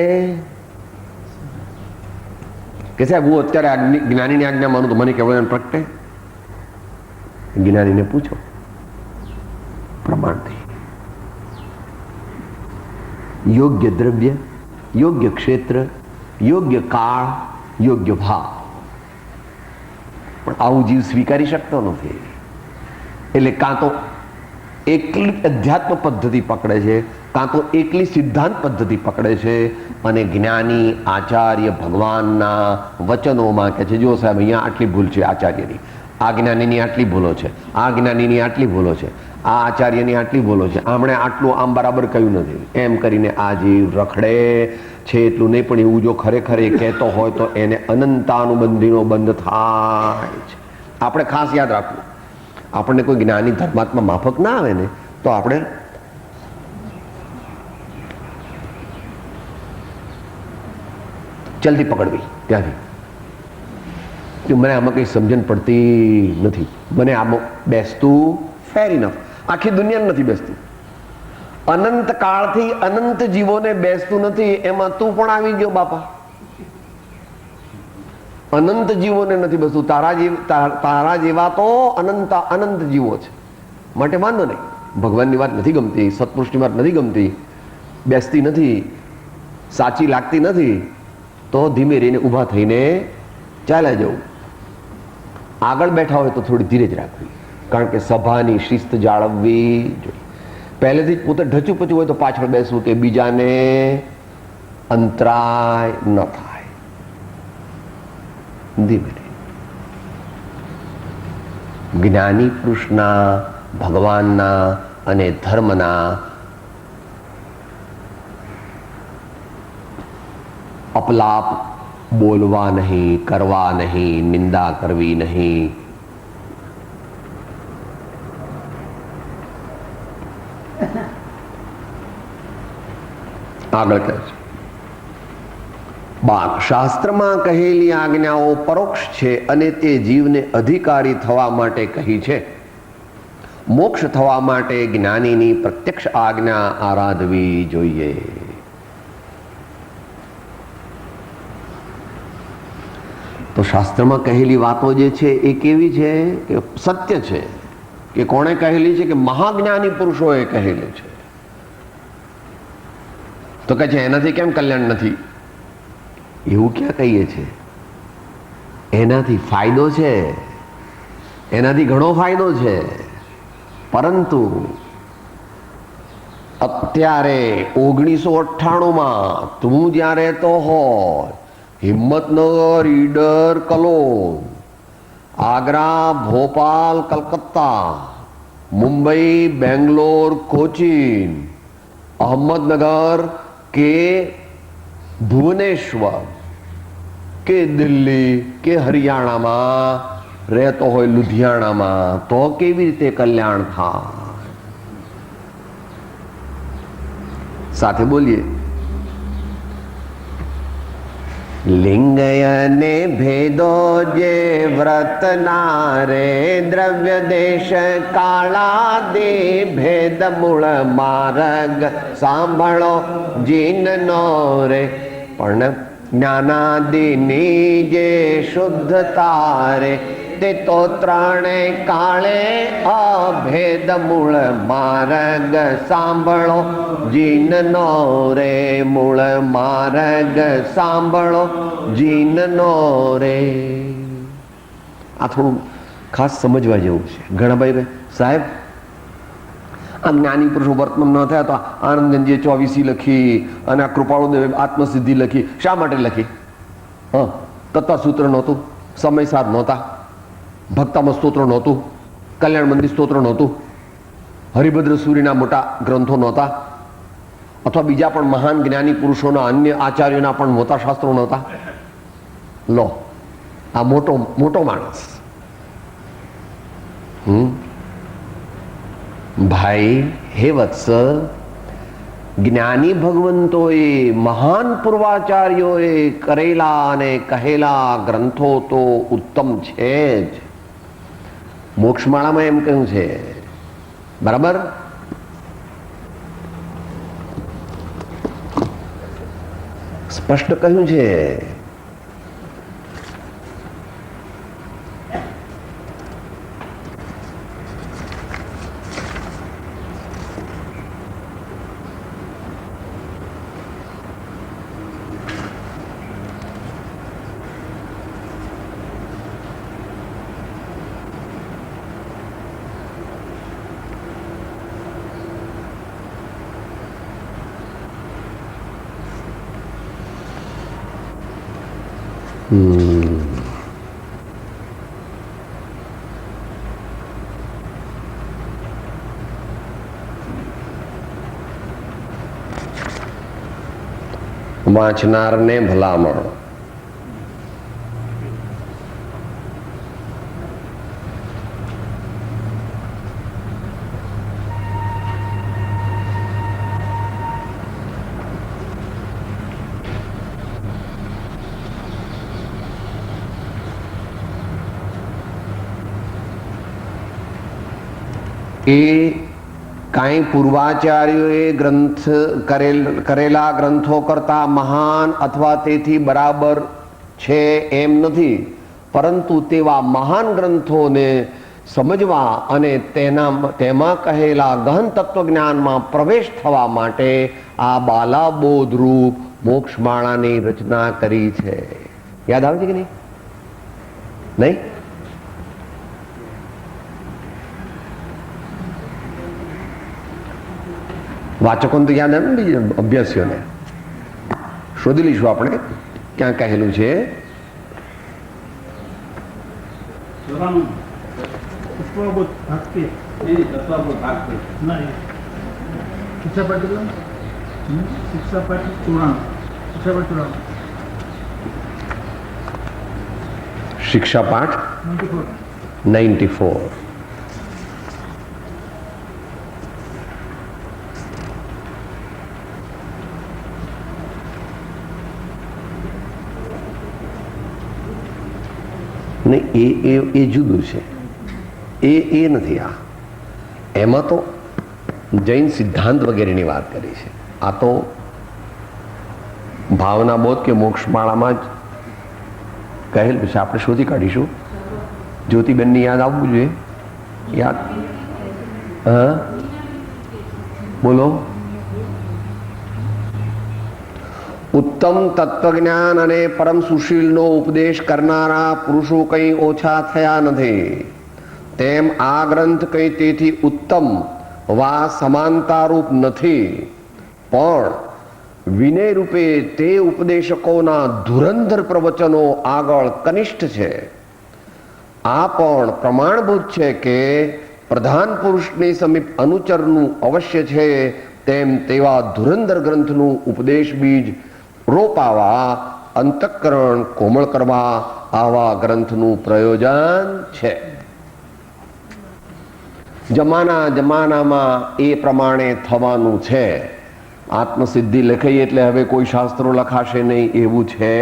કે સાહેબ હું અત્યારે જ્ઞાનીની આજ્ઞા માનું તો મને કેવળ પ્રગટે? જ્ઞાનીને પૂછો પ્રમાણથી. યોગ્ય દ્રવ્ય, યોગ્ય ક્ષેત્ર, યોગ્ય કાળ, યોગ્ય ભાવ. પણ આવું જીવ સ્વીકારી શકતો નથી. એટલે કાં તો એકલી અધ્યાત્મ પદ્ધતિ પકડે છે, કાં તો એકલી સિદ્ધાંત પદ્ધતિ પકડે છે. અને જ્ઞાની આચાર્ય ભગવાનના વચનોમાં કે છે જો સાહેબ અહીંયા આટલી ભૂલ છે આચાર્યની, આ જ્ઞાનીની આટલી ભૂલો છે, આ જ્ઞાનીની આટલી ભૂલો છે, આ આચાર્યની આટલી ભૂલો છે, આમણે આટલું આમ બરાબર કહ્યું નથી, એમ કરીને આ જીવ રખડે છે. એટલું નહીં પણ એવું જો ખરેખર એ કહેતો હોય તો એને અનંતાનુબંધીનો બંધ થાય છે. આપણે ખાસ યાદ રાખવું, આપણને કોઈ જ્ઞાની ધર્માત્મા માફક ના આવે ને તો આપણે જલ્દી પકડવી ત્યાંથી. મને આમાં કંઈ સમજણ પડતી નથી, મને આમાં બેસતું ફેર ઇનફ. આખી દુનિયા નથી બેસતી. અનંત કાળથી અનંત જીવોને બેસતું નથી, એમાં તું પણ આવી ગયો બાપા. અનંત જીવોને નથી બેસતું, તારા જેવા તો અનંત જીવો છે. માટે વાંધો નહીં, ભગવાનની વાત નથી ગમતી, સત્પુરુષની વાત નથી ગમતી, બેસતી નથી, સાચી લાગતી નથી, તો ધીમે રહીને ઊભા થઈને ચાલ્યા જવું. આગળ બેઠા હોય તો થોડી ધીરજ રાખવી, કારણ કે સભાની શિસ્ત જાળવવી જોઈએ. પહેલેથી જ પોતે ઢચું પચું હોય તો પાછળ બેસવું કે બીજાને અંતરાય ન થાય. ધીમે જ્ઞાની પુરુષના, ભગવાનના અને ધર્મના અપલાપ બોલવા નહીં, કરવા નહીં, નિંદા કરવી નહીં. આગળ કહે છે શાસ્ત્રમાં કહેલી આજ્ઞાઓ પરોક્ષ છે અને તે જીવને અધિકારી થવા માટે કહી છે. મોક્ષ થવા માટે જ્ઞાનીની પ્રત્યક્ષ આજ્ઞા આરાધવી જોઈએ. તો શાસ્ત્રમાં કહેલી વાતો જે છે એ કેવી છે કે સત્ય છે. કે કોણે કહેલી છે? કે મહાજ્ઞાની પુરુષોએ કહેલી છે. તો કહે છે એનાથી કેમ કલ્યાણ નથી? એવું ક્યાં કહીએ છીએ? એનાથી ફાયદો છે, એનાથી ઘણો ફાયદો છે. પરંતુ અત્યારે 1998માં તું જ્યાં રહેતો હોય, હિંમતનગર, ઈડર, કલોલ, આગ્રા, ભોપાલ, કલકત્તા, મુંબઈ, બેંગ્લોર, કોચીન, અહમદનગર કે ભુવનેશ્વર કે દિલ્હી કે હરિયાણામાં રહેતો હોય, લુધિયાણામાં, તો કેવી રીતે કલ્યાણ થાય? સાથે બોલીએ. લિંગયને ભેદો જે વ્રતના રે, દ્રવ્ય દેશ કાળા દે ભેદ મૂળ માર્ગ સાંભળો જીનનો રે. પણ જ્ઞાનાદિની જે શુદ્ધતા રે, તે તો ત્રણે કાળે અભેદ મૂળ માર્ગ સાંભળો જીનનો રે. મૂળ માર્ગ સાંભળો જીનનો રે. આ થોડું ખાસ સમજવા જેવું છે. ઘણા ભાઈ સાહેબ આ જ્ઞાની પુરુષો વર્તમાન ન થયા તો આનંદજી 24 લખી અને આ કૃપાળુદેવે આત્મસિદ્ધિ લખી. શા માટે લખી? તત્વસૂત્ર નહોતું, સમય સાધ નહોતા, ભક્તામાં સ્તોત્ર નહોતું, કલ્યાણ મંદિર સ્તોત્ર નહોતું, હરિભદ્ર સૂરીના મોટા ગ્રંથો નહોતા, અથવા બીજા પણ મહાન જ્ઞાની પુરુષોના અન્ય આચાર્યોના પણ મોટા શાસ્ત્રો નહોતા. લો, આ મોટો માણસ ભાઈ હે વત્સ, જ્ઞાની ભગવંતોએ, મહાન પૂર્વાચાર્યોએ કરેલા અને કહેલા ગ્રંથો તો ઉત્તમ છે જ. મોક્ષમાળામાં એમ કહ્યું છે, બરાબર? સ્પષ્ટ કહ્યું છે. વાંચનારને ભલામણ. એ કાંઈ પૂર્વાચાર્યોએ ગ્રંથ કરેલા ગ્રંથો કરતા મહાન અથવા તેથી બરાબર છે એમ નથી, પરંતુ તેવા મહાન ગ્રંથોને સમજવા અને તેમાં કહેલા ગહન તત્વજ્ઞાનમાં પ્રવેશ થવા માટે આ બાલાબોધ રૂપ મોક્ષમાળાની રચના કરી છે. યાદ આવે છે કે નહીં? નહીં? વાચકોને તો યાદ આવે ને, બીજા અભ્યાસીઓને શોધી લઈશું આપણે ક્યાં કહેલું છે. શિક્ષાપાઠ 94. ને એ જુદું છે, એ નથી. આ એમાં તો જૈન સિદ્ધાંત વગેરેની વાત કરી છે. આ તો ભાવના બોધ કે મોક્ષમાળામાં જ કહેલું છે. આપણે શોધી કાઢીશું. જ્યોતિબેનની યાદ આવવું જોઈએ. યાદ? હા, બોલો. ઉત્તમ તત્વજ્ઞાન અને પરમ સુશીલનો ઉપદેશ કરનારા પુરુષો કંઈ ઓછા થયા નથી. તેમ આ ગ્રંથ કંઈ તેથી ઉત્તમ વા સમાનતારૂપ નથી, પણ વિનય રૂપે તે ઉપદેશકોના ધુરંધર પ્રવચનો આગળ કનિષ્ઠ છે. આ પણ પ્રમાણભૂત છે કે પ્રધાન પુરુષની સમીપ અનુચરનું અવશ્ય છે. તેમ તેવા ધુરંધર ગ્રંથનું ઉપદેશ બીજ રોપાવા, અંતઃકરણ કોમળ કરવા આવા ગ્રંથનું પ્રયોજન છે. જમાનામાં એ પ્રમાણે થવાનું છે. આત્મસિદ્ધિ લખાઈ એટલે હવે કોઈ શાસ્ત્રો લખાશે નહીં એવું છે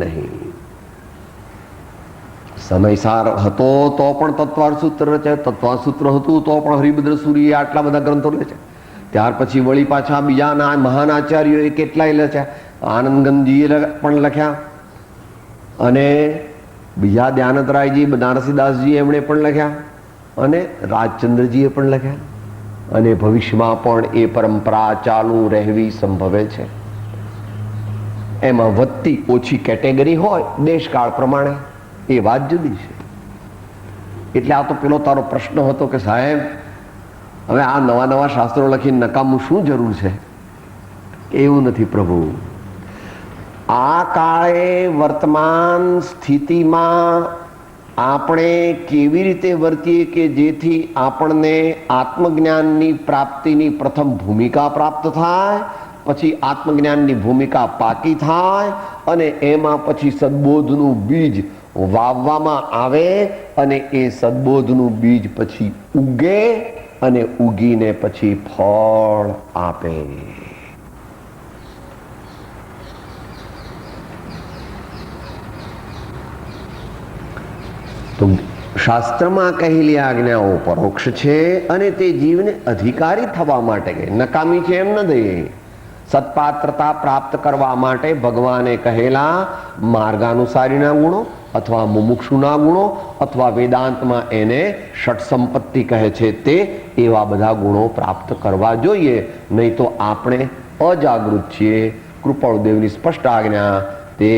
નહીં. સમયસાર હતો તો પણ તત્વાર્થ સૂત્ર રચાય, તત્વાર્થ સૂત્ર હતું તો પણ હરિભદ્ર સૂરીએ આટલા બધા ગ્રંથો લખ્યા. ત્યાર પછી વળી પાછા બીજા મહાન આચાર્યોએ કેટલાય લખ્યા. આનંદગંજીએ પણ લખ્યા, અને બીજા ધ્યાનતરાયજી, બનારસીદાસજી એમણે પણ લખ્યા, અને રાજચંદ્રજીએ પણ લખ્યા, અને ભવિષ્યમાં પણ એ પરંપરા ચાલુ રહેવી સંભવે છે. એમાં વધતી ઓછી કેટેગરી હોય દેશકાળ પ્રમાણે, એ વાત જુદી છે. એટલે આ તો પેલો તારો પ્રશ્ન હતો કે સાહેબ હવે આ નવા શાસ્ત્રો લખીને નકામું શું જરૂર છે? એવું નથી પ્રભુ. આ કાળે વર્તમાન સ્થિતિમાં આપણે કેવી રીતે વર્તીએ કે જેથી આપણને આત્મજ્ઞાનની પ્રાપ્તિની પ્રથમ ભૂમિકા પ્રાપ્ત થાય, પછી આત્મજ્ઞાનની ભૂમિકા પાકી થાય, અને એમાં પછી સદબોધનું બીજ વાવવામાં આવે, અને એ સદબોધનું બીજ પછી ઉગે, અને ઉગીને પછી ફળ આપે. તો શાસ્ત્રમાં કહેલી આજ્ઞાઓ પરોક્ષ છે અને તે જીવને અધિકારી થવા માટે નકામી છે એમ નથી. સત્પાત્રતા પ્રાપ્ત કરવા માટે ભગવાને કહેલા માર્ગાનુસારીના ગુણો અથવા મુમુક્ષુના ગુણો અથવા વેદાંતમાં એને ષટ સંપત્તિ કહે છે તે એવા બધા ગુણો પ્રાપ્ત કરવા જોઈએ. નહીં તો આપણે અજાગૃત છીએ. કૃપાળુદેવની સ્પષ્ટ આજ્ઞા તે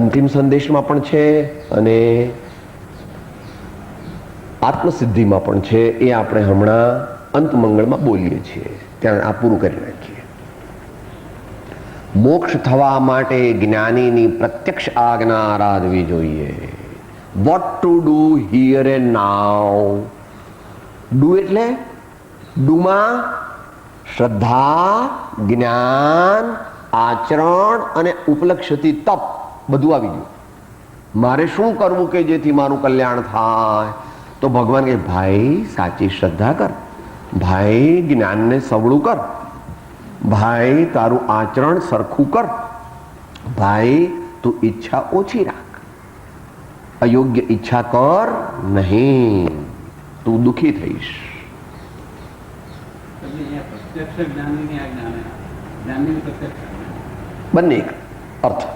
અંતિમ સંદેશમાં પણ છે અને આત્મસિદ્ધિમાં પણ છે. એ આપણે હમણાં અંતમંગળમાં બોલીએ છીએ. ત્યાં આ પૂરું કરી નાખીએ. મોક્ષ થવા માટે જ્ઞાનીની પ્રત્યક્ષ આજ્ઞા આરાધવી જોઈએ. Vote to do here and now. Do એટલે ડુમાં શ્રદ્ધા, જ્ઞાન, આચરણ અને ઉપલક્ષથી તપ બધું આવી ગયું. મારે શું કરવું કે જેથી મારું કલ્યાણ થાય? તો ભગવાન કહે ભાઈ સાચી શ્રદ્ધા કર, ભાઈ જ્ઞાનને સવળું કર, ભાઈ તારું આચરણ સરખું કર, ભાઈ તું ઈચ્છા ઓછી રાખ, અયોગ્ય ઈચ્છા કર નહીં, તું દુઃખી થઈશ. બંને અર્થ.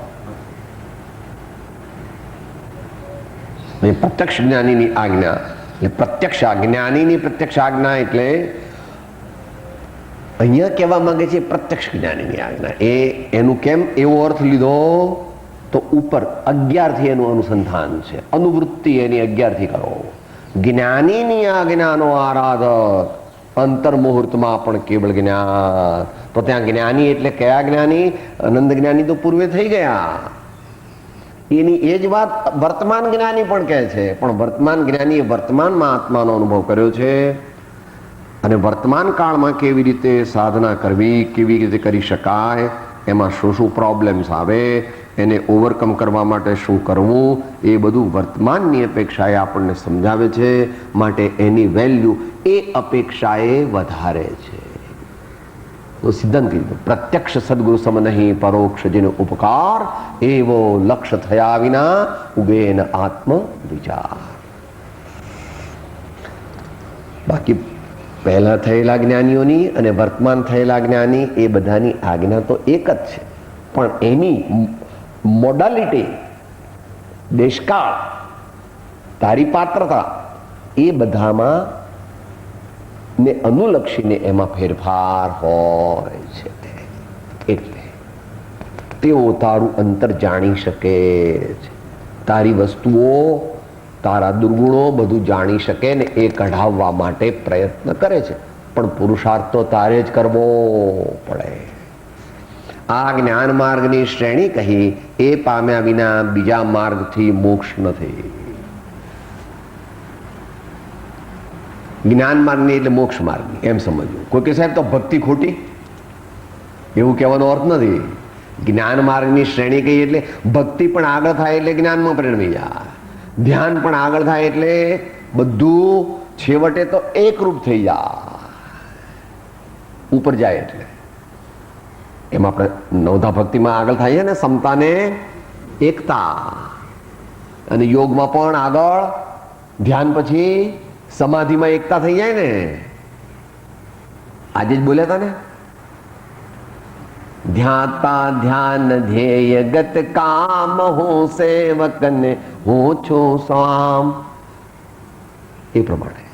પ્રત્યક્ષ જ્ઞાનીની આજ્ઞા એટલે પ્રત્યક્ષ જ્ઞાનીની પ્રત્યક્ષ આજ્ઞા એટલે અહીંયા કહેવા માંગે છે પ્રત્યક્ષ જ્ઞાનીની આજ્ઞા. એનું કેમ એવો અર્થ લીધો તો ઉપર 11 થી એનું અનુસંધાન છે. અનુવૃત્તિ એની 11 થી કરો. જ્ઞાનીની આજ્ઞાનો આરાધક અંતર મુહૂર્તમાં પણ કેવળ જ્ઞાન. તો ત્યાં જ્ઞાની એટલે કયા જ્ઞાની? આનંદ જ્ઞાની તો પૂર્વે થઈ ગયા. એની એ જ વાત વર્તમાન જ્ઞાની પણ કહે છે. પણ વર્તમાન જ્ઞાનીએ વર્તમાનમાં આત્માનો અનુભવ કર્યો છે અને વર્તમાન કાળમાં કેવી રીતે સાધના કરવી, કેવી રીતે કરી શકાય, એમાં શું શું પ્રોબ્લેમ્સ આવે, એને ઓવરકમ કરવા માટે શું કરવું, એ બધું વર્તમાનની અપેક્ષાએ આપણને સમજાવે છે. માટે એની વેલ્યુ એ અપેક્ષાએ વધારે છે. તો સિદ્ધાંત કીધું પ્રત્યક્ષ સદગુરુ સમ નહીં, પરોક્ષ જેનો ઉપકાર એવો લક્ષ્ય થયા વિના ઉગે ન આત્મ વિચાર. બાકી પહેલા થયેલા જ્ઞાનીઓની અને વર્તમાન થયેલા જ્ઞાની એ બધાની આજ્ઞા તો એક જ છે, પણ એની મોડાલિટી, દેશકાળ, તારી પાત્રતા એ બધામાં ને અનુલક્ષીને એમાં ફેરફાર હોય છે. એટલે તેઓ તારું અંતર જાણી શકે છે, તારી વસ્તુઓ, તારા દુર્ગુણો બધું જાણી શકે ને એ કઢાવવા માટે પ્રયત્ન કરે છે. પણ પુરુષાર્થ તો તારે જ કરવો પડે. આ જ્ઞાન માર્ગની શ્રેણી કહી એ પામ્યા વિના બીજા માર્ગથી મોક્ષ નથી. જ્ઞાન માર્ગની એટલે મોક્ષ માર્ગની એમ સમજવું. કોઈ કે સાહેબ તો ભક્તિ ખોટી, એવું કહેવાનો અર્થ નથી. જ્ઞાન માર્ગની શ્રેણી કહી એટલે ભક્તિ પણ આગળ થાય એટલે જ્ઞાનમાં પરિણમી જાય, ધ્યાન પણ આગળ થાય એટલે બધું છેવટે તો એકરૂપ થઈ જાય, ઉપર જાય. એટલે એમાં આપણે નવધા ભક્તિમાં આગળ થાય ને સમતાને એકતા, અને યોગમાં પણ આગળ ધ્યાન પછી સમાધિમાં એકતા થઈ જાય ને. આજે જ બોલ્યા હતા ને, ધ્યાતા ધ્યાન ધ્યેય ગત કામ, હું સેવક ને હું છું સ્વામ. એ પ્રમાણે